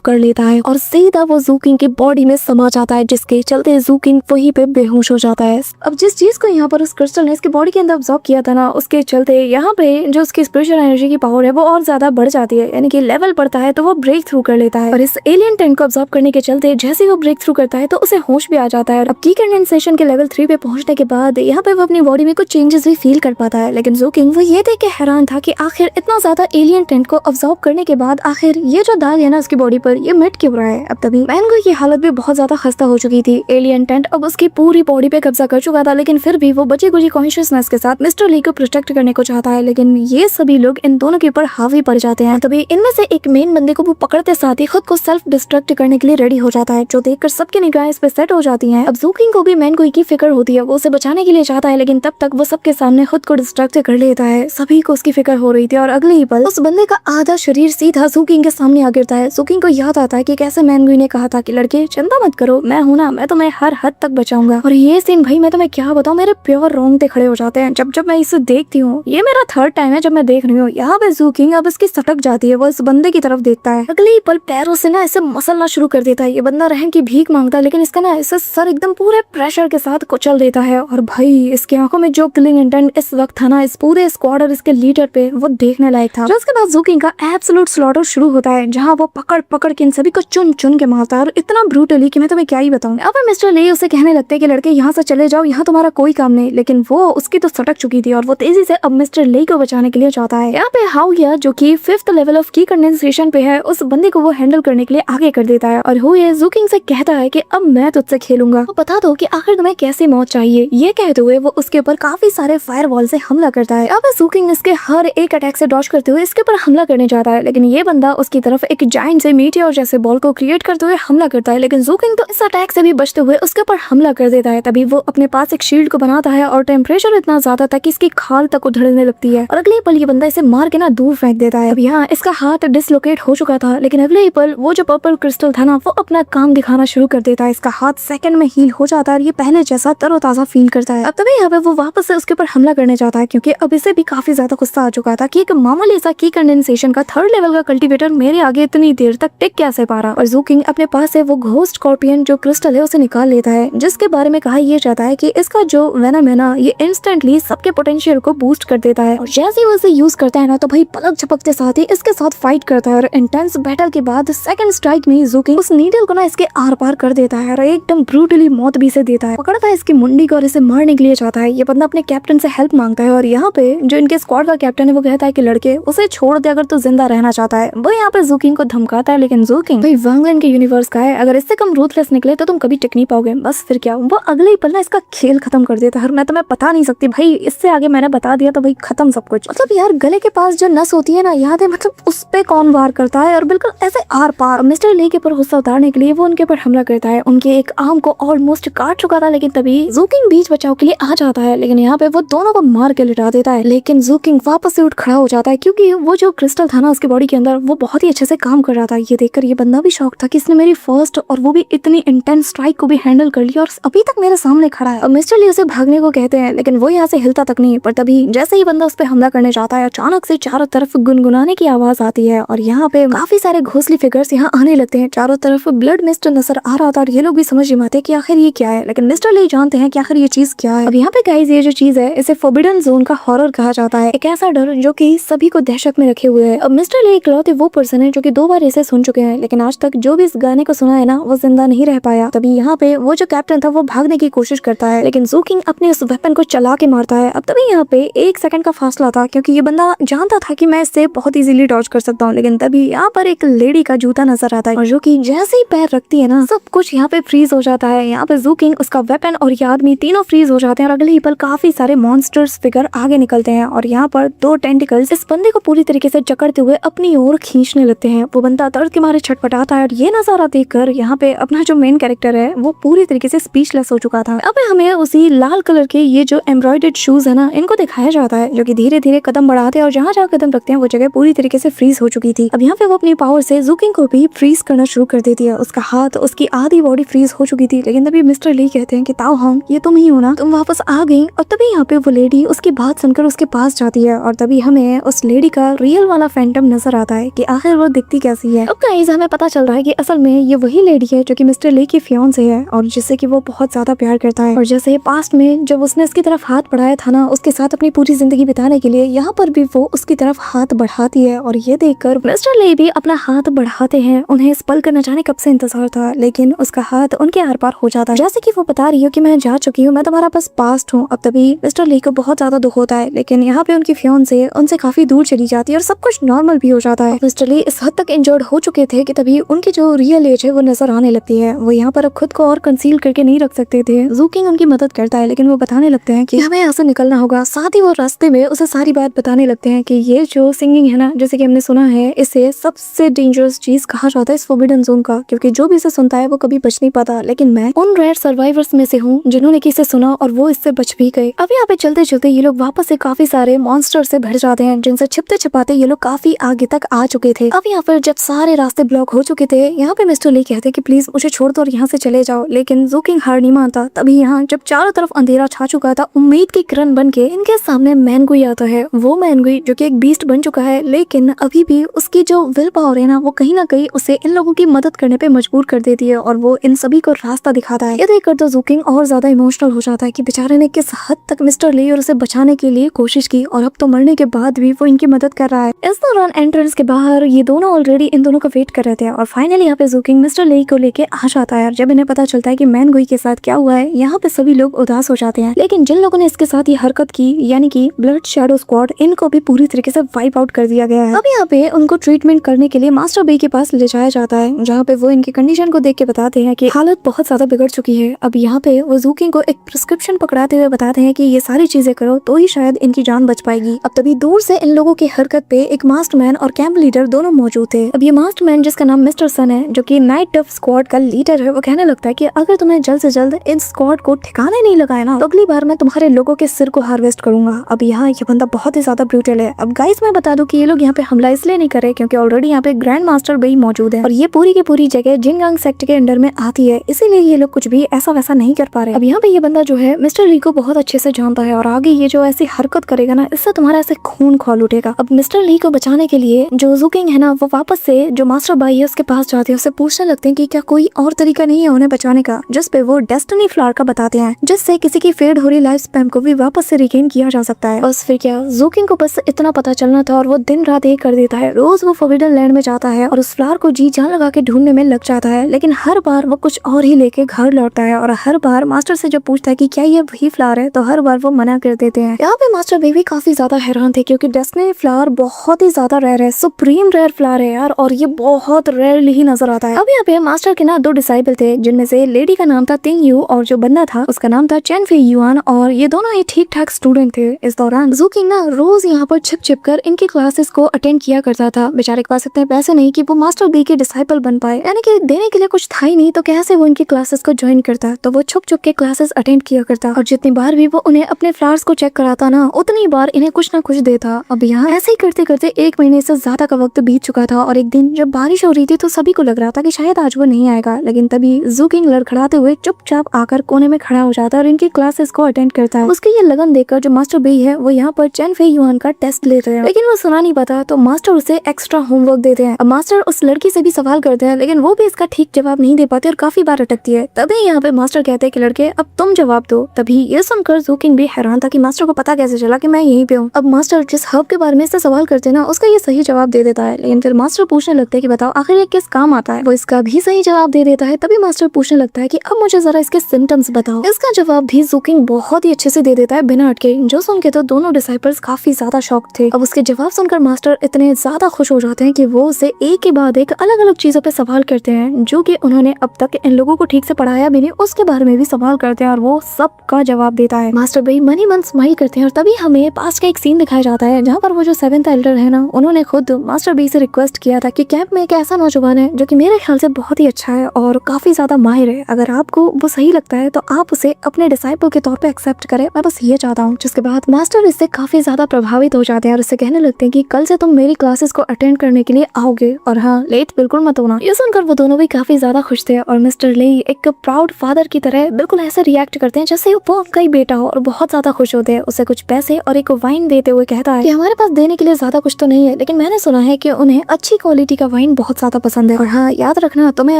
कर लेता है और सीधा वो ज़ूकिंग की बॉडी में समा जाता है, जिसके चलते ज़ूकिंग वहीं पे बेहोश हो जाता है। अब जिस चीज को यहाँ पर उस क्रिस्टल ने इसकी बॉडी के अंदर अब्सॉर्ब किया था ना, उसके चलते यहाँ पे जो उसकी स्पिरिचुअल एनर्जी की पावर है वो और ज्यादा बढ़ जाती है, यानी कि लेवल बढ़ता है तो वो ब्रेक थ्रू कर लेता है। और इस एलियन टेंट को अब्सॉर्ब करने के चलते जैसे ही वो ब्रेक थ्रू करता है तो उसे होश भी आ जाता है। अब की कंडेंसेशन के लेवल 3 पे पहुंचने के बाद यहाँ पे वो अपनी बॉडी में कुछ चेंजेस भी फील कर पाता है। लेकिन ज़ूकिंग वो ये देख के हैरान था कि आखिर इतना ज्यादा एलियन टेंट को अब्सॉर्ब करने के बाद आखिर ये जो दाग है ना उसकी बॉडी पर, ये मिट क्यों रहा है। अब तभी मैनगुई की हालत भी बहुत ज्यादा खस्ता हो चुकी थी। एलियन टेंट अब उसकी पूरी बॉडी पे कब्जा कर चुका था, लेकिन फिर भी वो बची कुची कॉन्शियसनेस के साथ मिस्टर ली को प्रोटेक्ट करने को चाहता है। लेकिन ये सभी लोग इन दोनों के ऊपर हावी पड़ जाते हैं। तभी इनमें से एक मेन बंदे को वो पकड़ते साथ ही खुद को सेल्फ डिस्ट्रक्ट करने के लिए रेडी हो जाता है, जो देखकर सबकी निगाहें इस पे सेट हो जाती हैं। अब ज़ूकिंग को भी मैनगुई की फिक्र होती है, वो उसे बचाने के लिए चाहता है, लेकिन तब तक वो सबके सामने खुद को डिस्ट्रक्ट कर लेता है। सभी को उसकी फिक्र हो रही थी और अगले ही पल उस बंदे का आधा शरीर सीधा ज़ूकिंग के सामने आ गिरता है। ज़ूकिंग को याद आता है कि कैसे मैनगुई ने कहा था कि लड़के चिंता मत करो, मैं हूं ना, मैं तुम्हें हर हद तक बचाऊंगा। और ये सीन भाई मैं तुम्हें क्या बताऊं, मेरे प्योर रोंगटे खड़े हो जाते हैं जब मैं इसे देखती हूँ। ये मेरा 3rd टाइम है जब मैं देख रही हूँ। यहाँ पे ज़ूकिंग अब इसकी सटक जाती है, वो इस बंदे की तरफ देखता है, अगले ही पल पैरों से ना इसे मसलना शुरू कर देता है। ये बंदा रहम की भीख मांगता है, लेकिन इसका ना इसे सर एकदम पूरे प्रेशर के साथ कुचल देता है। और भाई इसकी आंखों में जो किलिंग इंटेंट इस वक्त था ना इस पूरे स्क्वाड और इसके लीडर पे, वो देखने लायक था। उसके बाद ज़ूकिंग का एब्सोल्यूट स्लॉटर शुरू होता है, जहाँ वो पकड़ पकड़ के इन सभी को चुन चुन के मारता है और इतना ब्रूटली कि मैं तुम्हें क्या ही बताऊं। अब मिस्टर ले उसे कहने लगते हैं कि लड़के यहाँ से चले जाओ, यहाँ तुम्हारा कोई काम नहीं, लेकिन वो उसकी तो सटक चुकी थी और वो तेजी से अब मिस्टर ले को बचाने के लिए चाहता है। यहाँ पे हाउया जो कि 5th लेवल ऑफ की कंडेंसेशन पे है, उस बंदे को वो हैंडल करने के लिए आगे कर देता है और हुए ज़ूकिंग से कहता है कि अब मैं तुझसे खेलूंगा, तो बता दो कि आखिर तुम्हें कैसी मौत चाहिए। ये कहते हुए वो उसके ऊपर काफी सारे फायरवॉल से हमला करता है। अब ज़ूकिंग इसके हर एक अटैक से डॉज करते हुए इसके ऊपर हमला करने जाता है, लेकिन ये बंदा उसकी तरफ एक जायंट से मीटियोर जैसे बॉल को क्रिएट करते हुए हमला करता है। लेकिन ज़ूकिंग तो इस अटैक से भी बचते हुए उसके ऊपर हमला कर देता है। तभी वो अपने पास एक शील्ड को बनाता है और टेम्परेचर इतना ज्यादा था कि इसकी खाल तक उधड़ने लगती है और अगले पल ये बंदा इसे मार के ना दूर फेंक देता है। अब यहाँ इसका हाथ डिसलोकेट हो चुका था, लेकिन अगले ही पल वो जो पर्पल क्रिस्टल था ना वो अपना काम दिखाना शुरू कर देता है। इसका हाथ सेकंड में हील हो जाता है और ये पहले जैसा तरोताजा फील करता है। अब तभी यहाँ पे वो वापस से उसके ऊपर हमला करने जाता है, क्योंकि अब इसे भी काफी ज्यादा गुस्सा आ चुका था कि एक मामूली सा की कंडेंसेशन का 3rd लेवल का कल्टीवेटर मेरे आगे इतनी देर तक टिक कैसे पा रहा। और ज़ू किंग अपने पास से वो घोस्ट स्कॉर्पियन जो क्रिस्टल है उसे निकाल लेता है, जिसके बारे में कहा यह जाता है कि इसका जो वेनम है ना ये इंस्टेंटली सबके पोटेंशियल को बूस्ट कर देता है। और जैसे ही वो इसे यूज करता है ना तो भाई पलक झपकते साथ ही इसके साथ फाइट करता है और इंटेंस बैटल के बाद सेकंड स्ट्राइक में ज़ू किंग उस नीडल को ना इसके आर पार कर देता है और एकदम ब्रूटली मौत भी से देता है। पकड़ता है इसकी मुंडी को और इसे मारने के लिए चाहता है। ये बंदा अपने कैप्टन से हेल्प मांगता है और यहाँ पे जो इनके स्क्वाड का कैप्टन है वो कहता है कि लड़के उसे छोड़ दे अगर तो जिंदा रहना चाहता है। वो यहाँ पे ज़ू किंग को धमकाता है, लेकिन ज़ू किंग भाई वांगलैंड के यूनिवर्स का है, अगर इससे कम रूथलेस निकले तो तुम कभी टिक नहीं पाओगे। बस फिर क्या, वो अगले ही पल ना इसका खेल खत्म कर देता है। मैं तुम्हें बता नहीं सकती भाई, इससे आगे मैंने बता दिया तो भाई खत्म सब कुछ। मतलब यार गले के पास जो नस होती है ना याद है, मतलब उस पे कौन वार करता है और बिल्कुल ऐसे आर पार। मिस्टर ली के ऊपर गुस्सा उतारने के लिए वो उनके ऊपर हमला करता है। उनके एक आर्म को ऑलमोस्ट काट चुका था, लेकिन तभी ज़ू किंग बीच बचाव के लिए आ जाता है, लेकिन यहाँ पे वो दोनों को मार के लिटा देता है। लेकिन ज़ू किंग वापस से उठ खड़ा हो जाता है, क्योंकि वो जो क्रिस्टल था ना उसके बॉडी के अंदर वो बहुत ही अच्छे से काम कर रहा था। ये देखकर ये बंदा भी शॉक था कि इसने मेरी फर्स्ट और वो भी इतनी इंटेंस स्ट्राइक को भी हैंडल कर लिया और अभी तक मेरे सामने खड़ा है। और मिस्टर ली उसे भागने को कहते हैं, लेकिन वो यहाँ से हिलता तक नहीं। पर तभी जैसे ही बंदा उस पर हमला करने जाता है अचानक से चारों तरफ गुनगुनाने की आवाज आती है और यहाँ पे काफी सारे घोंसले फिगर्स यहाँ आने लगते हैं। चारों तरफ ब्लड मिस्ट नजर आ रहा था और ये लोग भी समझ नहीं पाते कि आखिर ये क्या है, लेकिन मिस्टर ली जानते हैं कि आखिर ये चीज क्या है। अब यहाँ पे गाइस ये जो चीज है इसे फोरबिडन जोन का हॉरर कहा जाता है, एक ऐसा डर जो कि सभी को दहशत में रखे हुए है। अब मिस्टर ली इकलौते वो पर्सन है जो कि 2 बार इसे सुन चुके हैं, लेकिन आज तक जो भी इस गाने को सुना है ना वो जिंदा नहीं रह पाया। तभी यहाँ पे वो जो कैप्टन था वो भागने की कोशिश करता है, लेकिन ज़ू किंग अपने उस वेपन को चला के मारता है। अब तभी यहाँ पे 1 सेकंड का फासला था, क्योंकि ये बंदा जानता था कि मैं इससे बहुत इजीली डॉज कर सकता हूँ, लेकिन तभी यहाँ पर एक लेडी का जूता नजर आता है और जो कि जैसे ही पैर रखती है ना सब कुछ यहाँ पे फ्रीज हो जाता है। यहाँ पे ज़ू किंग, उसका वेपन और ये आदमी तीनों फ्रीज हो जाते हैं और अगले ही पल काफी सारे मॉन्स्टर्स फिगर आगे निकलते हैं और यहाँ पर 2 टेंटिकल्स इस बंदे को पूरी तरीके से जकड़ते हुए अपनी ओर खींचने लगते हैं। वो बंदा दर्द के मारे छटपटाता है और ये नजारा देखकर यहाँ पे अपना जो मेन कैरेक्टर है वो पूरी तरीके से स्पीचलेस हो चुका था। अब हमें उसी लाल कलर के ये जो एम्ब्रॉयडर्ड शूज है ना इनको दिखाया जाता है, जो कि धीरे धीरे कदम बढ़ाते हैं और जहाँ जहाँ कदम रखते हैं वो जगह पूरी तरीके से फ्रीज हो चुकी थी। अब यहाँ पे वो अपनी पावर से ज़ू किंग को भी फ्रीज करना शुरू कर देती है। उसका हाथ, उसकी आधी बॉडी फ्रीज हो चुकी थी, लेकिन तभी मिस्टर ली कहते हैं कि ताओ हांग ये तुम ही हो ना, तुम वापस आ गई। और तभी यहाँ पे वो लेडी उसकी बात सुनकर उसके पास जाती है और तभी हमें उस लेडी का रियल वाला फैंटम नजर आता है कि आखिर वो दिखती कैसी है। अब गाइस हमें पता चल रहा है कि असल में ये वही लेडी है जो कि मिस्टर ली की फियांसे है और जिससे कि वो बहुत ज्यादा प्यार करता है। और जैसे पास्ट में जब उसने इसकी तरफ हाथ बढ़ाया था ना उसके साथ अपनी पूरी जिंदगी बिताने के लिए, यहाँ पर भी वो उसकी तरफ हाथ बढ़ाती है और ये देखकर मिस्टर ली भी अपना हाथ बढ़ाते हैं। उन्हें इस पल का न जाने कब से इंतजार था, लेकिन उसका हाथ उनके आर पार हो जाता है। जैसे कि वो बता रही हो कि मैं जा चुकी हूँ, मैं तुम्हारा बस पास्ट हूँ। अब तभी मिस्टर ली को बहुत ज्यादा दुख होता है, लेकिन यहाँ पे उनकी फियांसे उनसे काफी दूर चली जाती है और सब कुछ नॉर्मल भी हो जाता है। मिस्टर ली इस हद तक इंजर्ड हो चुके थे कि तभी उनकी जो रियल एज है वो नजर आने लगती है। वो यहाँ पर अब खुद को और कंसील करके नहीं रख सकते थे। ज़ू किंग उनकी मदद करता है, लेकिन वो बताने लगते हैं कि हमें यहाँ से निकलना होगा। साथ ही वो रास्ते में उसे सारी बात बताने लगते हैं कि ये जो सिंगिंग है ना, जैसे कि हमने सुना है, इसे सबसे डेंजरस चीज कहा जाता है इस फोरबिडन जोन का, क्योंकि जो भी इसे सुनता है वो कभी बच नहीं पाता। लेकिन मैं उन रेयर सर्वाइवर्स में से हूँ जिन्होंने कि इसे सुना और वो इससे बच भी गए। अब यहाँ पे चलते चलते ये लोग वापस से काफी सारे मॉन्स्टर से भिड़ जाते हैं, जिनसे छिपते छिपाते ये लोग काफी आगे तक आ चुके थे। अब यहाँ पर जब सारे रास्ते ब्लॉक हो चुके थे, यहाँ पे मिस्टर ली कहते हैं कि प्लीज मुझे छोड़ दो और यहाँ से चले जाओ, लेकिन ज़ू किंग हार नहीं मानता। तभी यहाँ जब चारों तरफ अंधेरा छा चुका था, उम्मीद की किरण बन के इनके सामने मैनगुई आता है। वो मैनगुई जो कि एक बीस्ट बन चुका है, लेकिन अभी भी उसकी जो विल पावर है ना वो कहीं ना कहीं उसे इन लोगों की मदद करने पे मजबूर कर देती है और वो इन सभी को रास्ता दिखाता है। ये देखकर तो ज़ू किंग और ज्यादा इमोशनल हो जाता है कि बेचारे ने किस हद तक मिस्टर ली और उसे बचाने के लिए कोशिश की और अब तो मरने के बाद भी वो इनकी मदद कर रहा है। इस दौरान एंट्रेंस के बाहर ये दोनों ऑलरेडी इन दोनों का वेट कर रहे थे और फाइनली यहाँ पे ज़ू किंग मिस्टर ली को लेके आ जाता है। जब इन्हें पता चलता है कि मैनगुई के साथ क्या हुआ है, यहाँ पे सभी लोग उदास हो जाते हैं, लेकिन जिन लोगों ने इसके साथ ये हरकत की यानी कि ब्लड शैडो स्क्वाड, इनको भी पूरी तरीके से वाइप आउट कर दिया गया है। अब यहाँ पे उनको ट्रीटमेंट करने के लिए मास्टर बे के पास ले जाया जाता है, जहाँ पे वो इनकी कंडीशन को देख के बताते हैं कि हालत बहुत ज्यादा बिगड़ चुकी है। अब यहाँ पे वो ज़ू किंग को एक प्रिस्क्रिप्शन पकड़ाते हुए बताते हैं कि ये सारी चीजें करो तो ही शायद इनकी जान बच पाएगी। अब तभी दूर से इन लोगों की हरकत पे एक मास्टर मैन और कैंप लीडर दोनों मौजूद थे। अब ये मास्टर मैन जिसका नाम मिस्टर सन है, जो कि नाइट टफ स्क्वाड का लीडर है, वो कहने लगता है कि अगर तुम्हें जल्द से जल्द इन स्क्वाड को ठिकाने नहीं लगाया ना तो अगली बार मैं तुम्हारे लोगों के सिर को हार्वेस्ट करूंगा। अब यहाँ ये बंदा बहुत ही ज्यादा ब्रूटल है। अब गाइस मैं बता दूं कि ये लोग यहाँ पे हमला इसलिए नहीं कर रहे क्योंकि ऑलरेडी यहाँ पे ग्रैंड मास्टर बेई मौजूद है और ये पूरी की पूरी जगह जिनगांग सेक्ट के अंडर में आती है, इसीलिए ये लोग कुछ भी ऐसा वैसा नहीं कर पा रहे। अब यहाँ पे ये बंदा जो है मिस्टर ली को बहुत अच्छे से जानता है और आगे ये जो ऐसी हरकत करेगा ना, इससे तुम्हारा ऐसे खून खौल उठेगा। अब मिस्टर ली को बचाने के लिए जो ज़ूकिंग है ना, वो वापस से जो मास्टर बाई है उसके पास जाते हैं, उससे पूछने लगते हैं कि क्या कोई और तरीका नहीं है उन्हें बचाने का, जिस पे वो डेस्टिनी फ्लावर का बताते हैं, जिससे किसी की फेड हो रही लाइफ स्पैन को भी वापस से रिगेन किया जा सकता है। बस फिर क्या, ज़ूकिंग को बस इतना पता चलना था और वो दिन रात एक कर देता है। रोज वो फोरबिडन लैंड में जाता है और उस फ्लावर को जी जान लगा के ढूंढने में लग जाता है, लेकिन हर बार वो कुछ और ही लेके घर लौटता है और हर बार मास्टर से जब पूछता है कि क्या ये वही फ्लावर है, तो हर बार वो मना कर देते हैं। यहाँ पे मास्टर बेबी काफी ज्यादा हैरान थे क्योंकि डेस्टिनी फ्लावर बहुत ही ज्यादा रेयर है, सुप्रीम रेयर फ्लावर है यार, और ये बहुत रेयरली ही नजर आता है। अब यहाँ पे मास्टर के ना 2 डिसाइबल थे, जिनमें से लेडी का नाम था तिंग यू और जो बंदा था उसका नाम था चेन फे युआन, और ये दोनों ही ठीक ठाक स्टूडेंट थे। इस दौरान ज़ूकिंग ना रोज यहाँ पर छिप कर इनकी क्लासेस को अटेंड किया करता था। बेचारे के पास इतने पैसे नहीं कि वो मास्टर बी के डिसाइपल बन पाए, यानी कि देने के लिए कुछ था ही नहीं, तो कैसे वो इनकी क्लासेस को ज्वाइन करता। तो वो छुप के क्लासेस अटेंड किया करता और जितनी बार भी वो उन्हें अपने फ्लावर्स को चेक कराता ना, उतनी बार इन्हें कुछ ना कुछ देता। अब यहाँ ऐसे ही करते करते 1 महीने से ज्यादा का वक्त बीत चुका था और एक दिन जब बारिश हो रही थी तो सभी को लग रहा था कि शायद आज वो नहीं आएगा, लेकिन तभी ज़ूकिंग लड़खड़ाते हुए चुपचाप आकर कोने में खड़ा हो जाता है और इनकी क्लासेस को अटेंड करता है। उसकी ये लगन देखकर जो मास्टर बी है वो यहाँ पर चेन फे युआन का टेस्ट लेते हैं, लेकिन वो सुना नहीं पाता, तो मास्टर उसे एक्स्ट्रा होमवर्क देते हैं। अब मास्टर उस लड़की से भी सवाल करते हैं, लेकिन वो भी इसका ठीक जवाब नहीं दे पाते और काफी बार अटकती है। तभी यहाँ पे मास्टर कहते हैं कि लड़के अब तुम जवाब दो। तभी ये सुनकर ज़ूकिंग भी हैरान था कि मास्टर को पता कैसे चला कि मैं यहीं पे हूँ। अब मास्टर जिस हब के बारे में इससे सवाल करते हैं ना, उसका ये सही जवाब दे देता है, लेकिन फिर मास्टर पूछने लगते हैं कि बताओ आखिर ये किस काम आता है। वो इसका भी सही जवाब दे देता है। तभी मास्टर पूछने लगता है कि अब मुझे जरा इसके सिम्टम्स बताओ। इसका जवाब भी ज़ूकिंग बहुत ही अच्छे से दे देता है बिना अटके, जो सुन के तो दोनों डिसाइपल्स काफी ज्यादा शॉक थे। अब उसके जवाब सुनकर मास्टर इतने ज्यादा खुश हो जाते हैं कि वो उसे एक के बाद एक अलग अलग चीजों पे सवाल करते हैं, जो कि उन्होंने अब तक इन लोगों को ठीक से पढ़ाया भी नहीं, उसके बारे में भी सवाल करते हैं और वो सब का जवाब देता है। मास्टर भाई मन ही मन स्माइल करते हैं और तभी हमें पास्ट का एक सीन दिखाया जाता है जहाँ पर वो जो 7th एल्डर है ना, उन्होंने खुद मास्टर बी से रिक्वेस्ट किया था कि कैंप में एक ऐसा नौजवान है जो कि मेरे ख्याल से बहुत ही अच्छा है और काफी ज्यादा माहिर है, अगर आपको वो सही लगता है तो आप उसे अपने डिसाइपल के तौर पे एक्सेप्ट करें, मैं बस ये चाहता हूँ। जिसके बाद मास्टर इससे काफी ज्यादा प्रभावित हो जाते हैं और उससे कहने लगते हैं कि कल से तुम मेरी क्लासेस को अटेंड करने के लिए आओगे और हाँ, लेट बिल्कुल मत होना। ये सुनकर वो दोनों भी काफी ज्यादा खुश थे और मिस्टर ले एक प्राउड फादर की तरह बिल्कुल ऐसे रिएक्ट करते हैं जैसे वो उनका ही बेटा हो और बहुत ज्यादा खुश होते हैं। उसे कुछ पैसे और एक वाइन देते हुए कहता है कि हमारे पास देने के लिए ज्यादा कुछ तो नहीं है, लेकिन मैंने सुना है कि उन्हें अच्छी क्वालिटी का वाइन बहुत ज्यादा पसंद है और हाँ, याद रखना तुम्हें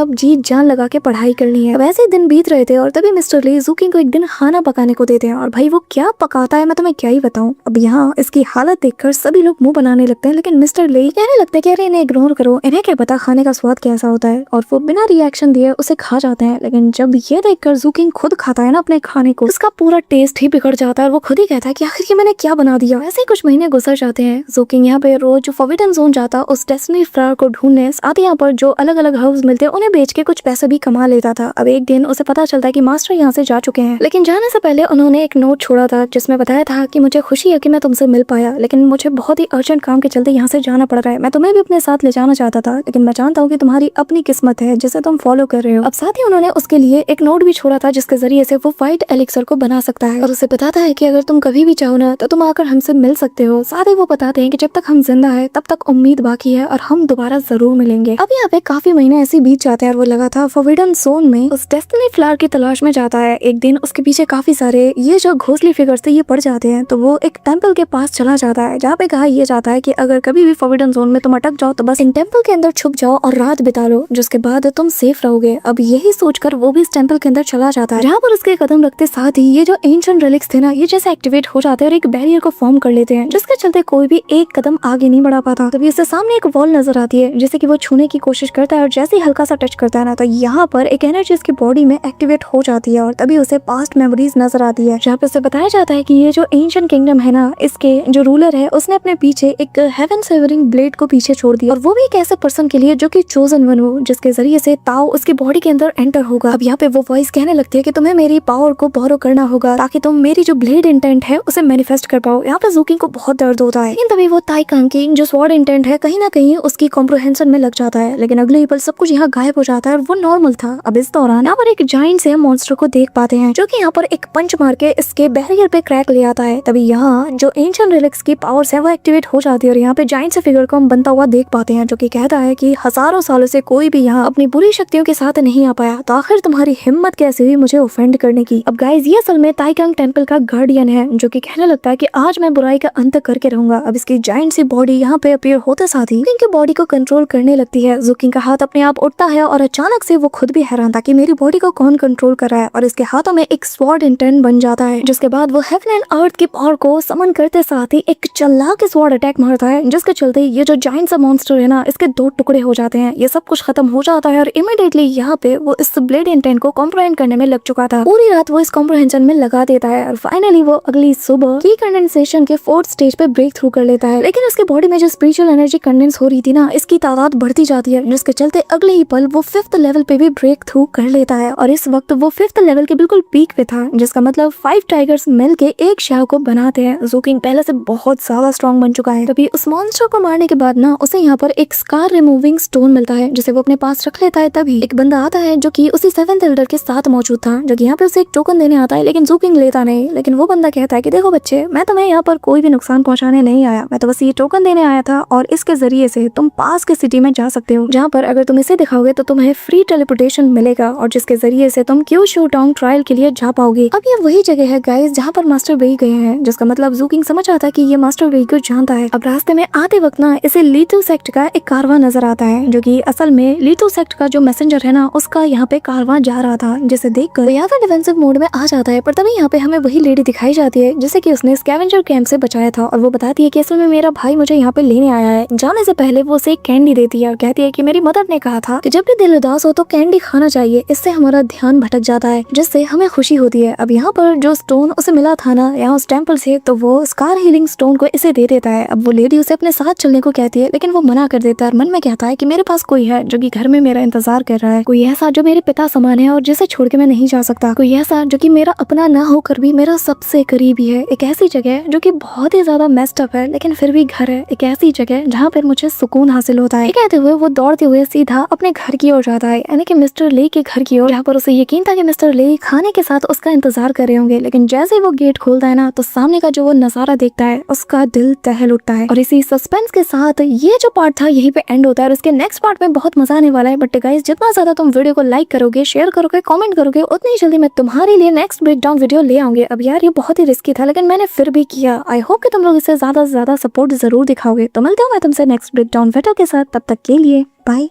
अब जी जान लगा के पढ़ाई करनी है। अब ऐसे दिन बीत रहे थे और तभी मिस्टर ले ज़ूकिंग को एक दिन खाना पकाने को देते हैं और भाई वो क्या पकाता है मैं तुम्हें क्या ही बताऊं। अब यहाँ इसकी हालत देखकर सभी लोग मुंह बनाने लगते हैं, लेकिन मिस्टर ले कहने लगते हैं कि अरे इन्हें इग्नोर करो, इन्हें क्या पता खाने का स्वाद कैसा होता है, और वो बिना रिएक्शन दिए उसे खा जाते हैं। लेकिन जब ये देखकर ज़ूकिंग खुद खाता है ना अपने खाने को, उसका पूरा टेस्ट ही बिगड़ जाता है और वो खुद ही कहता है कि आखिर ये मैंने क्या बना दिया। ऐसे ही कुछ महीने गुजर जाते हैं। ज़ूकिंग यहाँ पे रोज फोरबिडन जोन जाता उस डेस्टिनी फ्लावर को ढूंढने, साथ ही यहाँ पर जो अलग अलग हर्ब्स मिलते हैं उन्हें बेच के कुछ पैसे भी कमा लेता था। अब एक दिन उसे पता चलता है कि मास्टर यहाँ से जा चुके हैं, लेकिन जाने से पहले उन्होंने एक नोट छोड़ा था जिसमें बताया था कि मुझे खुशी है कि मैं तुमसे मिल पाया, लेकिन मुझे बहुत ही अर्जेंट काम के चलते यहाँ से जाना पड़ रहा है। मैं तुम्हें भी अपने साथ ले जाना चाहता था, लेकिन मैं जानता हूँ कि तुम्हारी अपनी किस्मत है जिसे तुम फॉलो कर रहे हो। अब साथ ही उन्होंने उसके लिए एक नोट भी छोड़ा था जिसके जरिए से वो व्हाइट एलिक्सर को बना सकता है और उसे बताता है कि अगर तुम कभी भी चाहो ना तो तुम आकर हमसे मिल सकते हो। साथ ही वो बताते हैं कि जब तक हम जिंदा है तब तक उम्मीद बाकी है और हम दोबारा जरूर मिलेंगे। अब यहाँ पे काफी महीने ऐसे बीत जाते हैं और वो लगातार फोरबिडन जोन में उस डेस्टिनी फ्लावर की तलाश में जाता है। एक दिन उसके पीछे काफी सारे ये जो घोंसली फिगर्स थे ये पड़ जाते हैं, तो वो एक टेंपल के पास चला जाता है जहाँ पे कहा यह जाता है कि अगर कभी भी फोरबिडन जोन में तुम अटक जाओ तो बस इन टेंपल के अंदर छुप जाओ और रात बिता लो, जिसके बाद तुम सेफ रहोगे। अब यही सोचकर वो भी इस टेंपल के अंदर चला जाता है, जहाँ पर उसके कदम रखते साथ ही ये जो एंशिएंट रिलिक्स थे ना ये जैसे एक्टिवेट हो जाते हैं और एक बैरियर को फॉर्म कर लेते हैं, जिसके चलते कोई भी एक कदम आगे नहीं बढ़ा पाता। तभी उससे सामने एक वॉल नजर आती है जिसे कि वो छूने की कोशिश करता है और जैसे ही हल्का सा टच करता है ना तो यहाँ पर एक एनर्जी उसकी बॉडी में एक्टिवेट हो जाती है और तभी उसे पास्ट मेमोरीज नजर आती है, जहाँ पे उसे बताया जाता है कि ये जो एंशिएंट किंगडम है ना इसके जो रूलर है उसने अपने पीछे एक हेवन सेवरिंग ब्लेड को पीछे छोड़ दिया और वो भी एक ऐसे पर्सन के लिए जो कि चोजन वन हो, जिसके जरिए से ताओ उसकी बॉडी के अंदर एंटर होगा। अब यहाँ पे वो वॉइस कहने लगती है कि तुम्हें मेरी पावर को बोरो करना होगा ताकि तुम मेरी जो ब्लेड इंटेंट है उसे मैनिफेस्ट कर पाओ। यहाँ पे ज़ूकिंग को बहुत दर्द होता है, लेकिन तभी वो ताई कांग की जो स्वॉर्ड इंटेंट है कहीं ना कहीं उसकी कॉम्प्रिहेंशन में लग जाता है, लेकिन अगले ही पल सब कुछ यहाँ गायब हो जाता है और वो नॉर्मल था। अब इस दौरान यहाँ पर एक जाइंट से मॉन्स्टर को देख पाते हैं जो कि यहाँ पर एक पंच मार के इसके बैरियर पे क्रैक ले आता है। तभी यहाँ जो एंशिएंट रिलिक्स की पावर्स है वो एक्टिवेट हो जाती है और यहाँ पे जाइंट से फिगर को हम बनता हुआ देख पाते हैं, जो कि कहता है कि हजारों सालों से कोई भी यहाँ अपनी बुरी शक्तियों के साथ नहीं आ पाया, तो आखिर तुम्हारी हिम्मत कैसे हुई मुझे ऑफेंड करने की। अब गाइज ये असल में ताइकांग टेंपल का गार्डियन है, जो कि कहने लगता है कि आज मैं बुराई का अंत करके रहूंगा। अब इसकी जाइंट सी बॉडी यहाँ पे अपीयर होते साथ ही इनकी बॉडी को कंट्रोल करने लगती है। जुकिंग का हाथ अपने आप उठता है और अचानक से वो खुद भी हैरान था कि मेरी बॉडी को कौन कंट्रोल कर रहा है, और इसके हाथों में एक स्वॉर्ड इंटेंट बन जाता है। जिसके बाद वो हेवन एंड अर्थ की पावर को समन करते साथ ही एक चालाक स्वॉर्ड अटैक मारता है, जिसके चलते ये जो जाइंट सा मॉन्स्टर है ना, इसके 2 टुकड़े हो जाते हैं। ये सब कुछ खत्म हो जाता है और इमीडिएटली यहाँ पे वो इस ब्लेड इंटेंट को कॉम्प्रहेंड करने में लग चुका था। पूरी रात वो इस कॉम्प्रहेंशन में लगा देता है और फाइनली वो अगली सुबह की कंडेंसेशन के 4th स्टेज पे ब्रेक थ्रू कर लेता है। लेकिन उसके बॉडी में जो स्पिरिचुअल एनर्जी कंडेंस हो रही थी ना, इसकी तादाद बढ़ती जाती है, जिसके चलते अगले ही पल वो 5th लेवल पे भी ब्रेक थ्रू कर लेता है। और इस वक्त वो 5th लेवल के बिल्कुल पीक पे था, जिसका मतलब 5 टाइगर्स मिलके एक शाह को बनाते हैं। जुकिंग पहले से बहुत ज्यादा स्ट्रॉन्ग बन चुका है। तभी उस मॉन्स्टर को मारने के बाद ना उसे यहाँ पर एक स्कार रिमूविंग स्टोन मिलता है, जिसे वो अपने पास रख लेता है। तभी एक बंदा आता है जो कि उसी 7th एल्डर के साथ मौजूद था, जो कि यहाँ पे उसे एक टोकन देने आता है, लेकिन जुकिंग लेता नहीं। लेकिन वो बंदा कहता है कि देखो बच्चे, मैं तुम्हें यहाँ पर कोई भी नुकसान पहुंचाने नहीं आया, मैं तो बस ये टोकन देने आया था और इसके जरिए से तुम पास के सिटी में जा सकते हो, जहाँ पर अगर तुम इसे दिखाओगे तो तुम्हें फ्री टेलीपोर्टेशन मिलेगा और जिसके जरिए से तुम क्यूशू टाउन ट्रायल के लिए जा पाओगे। अब ये वही जगह है गाइस जहाँ पर मास्टर बेई गए हैं, जिसका मतलब जुकिंग समझ आता है कि ये मास्टर बेई को जानता है। अब रास्ते में आते वक्त ना इसे लीटू सेक्ट का एक कारवां नजर आता है, जो कि असल में लीटू सेक्ट का जो मैसेंजर है ना, उसका यहाँ पे कारवां जा रहा था, जिसे देखकर यहाँ पे डिफेंसिव मोड में आ जाता है। पर तभी यहाँ पे हमें वही लेडी दिखाई जाती है जिसे कि उसने स्कैवेंजर कैंप से बचाया था, और वो बताती है कि असल में मेरा भाई मुझे यहाँ पे लेने आया है। जाने से पहले वो उसे एक कैंडी देती है और कहती है कि मेरी मदर ने कहा था कि जब भी दिल उदास हो तो कैंडी खाना चाहिए, इससे हमारा ध्यान भटक जाता है, जिससे हमें खुशी होती है। अब यहाँ पर जो स्टोन उसे मिला था ना यहाँ उस टेम्पल से, तो वो स्कार हीलिंग स्टोन को इसे दे देता है। अब वो लेडी उसे अपने साथ चलने को कहती है, लेकिन वो मना कर देता है और मन में कहता है कि मेरे पास कोई है जो कि घर में मेरा इंतजार कर रहा है, कोई ऐसा जो मेरे पिता समान है और जिसे छोड़ के मैं नहीं जा सकता, कोई ऐसा जो कि मेरा अपना ना होकर भी मेरा सबसे करीबी है, एक ऐसी जगह जो कि बहुत ही ज्यादा मेस्ड अप है लेकिन फिर भी घर है, एक ऐसी जगह जहाँ पर मुझे सुकून हासिल होता है। कहते हुए वो दौड़ते हुए सीधा अपने घर की ओर जाता है, यानी कि मिस्टर ले के घर की ओर, जहाँ पर उसे यकीन था कि मिस्टर ले खाने के साथ उसका इंतजार कर रहे होंगे। लेकिन जैसे ही वो गेट खोलता है ना, तो सामने का जो वो नजारा देखता है उसका दिल दहल उठता है। और इसी सस्पेंस के साथ ये जो पार्ट था यहीं पे एंड होता है और इसके नेक्स्ट पार्ट में बहुत मजा आने वाला है। बट गाइस, जितना ज्यादा तुम वीडियो को लाइक करोगे, शेयर करोगे, कमेंट करोगे, उतनी जल्दी मैं तुम्हारे लिए नेक्स्ट ब्रेकडाउन वीडियो ले आऊंगी। अब यार ये बहुत ही रिस्की था, लेकिन मैंने फिर भी किया। आई होप कि तुम लोग इसे ज्यादा से ज्यादा सपोर्ट जरूर दिखाओगे। तो मिलते हो मैं तुमसे नेक्स्ट ब्रेकडाउन वीडियो के साथ, तब तक के लिए बाय।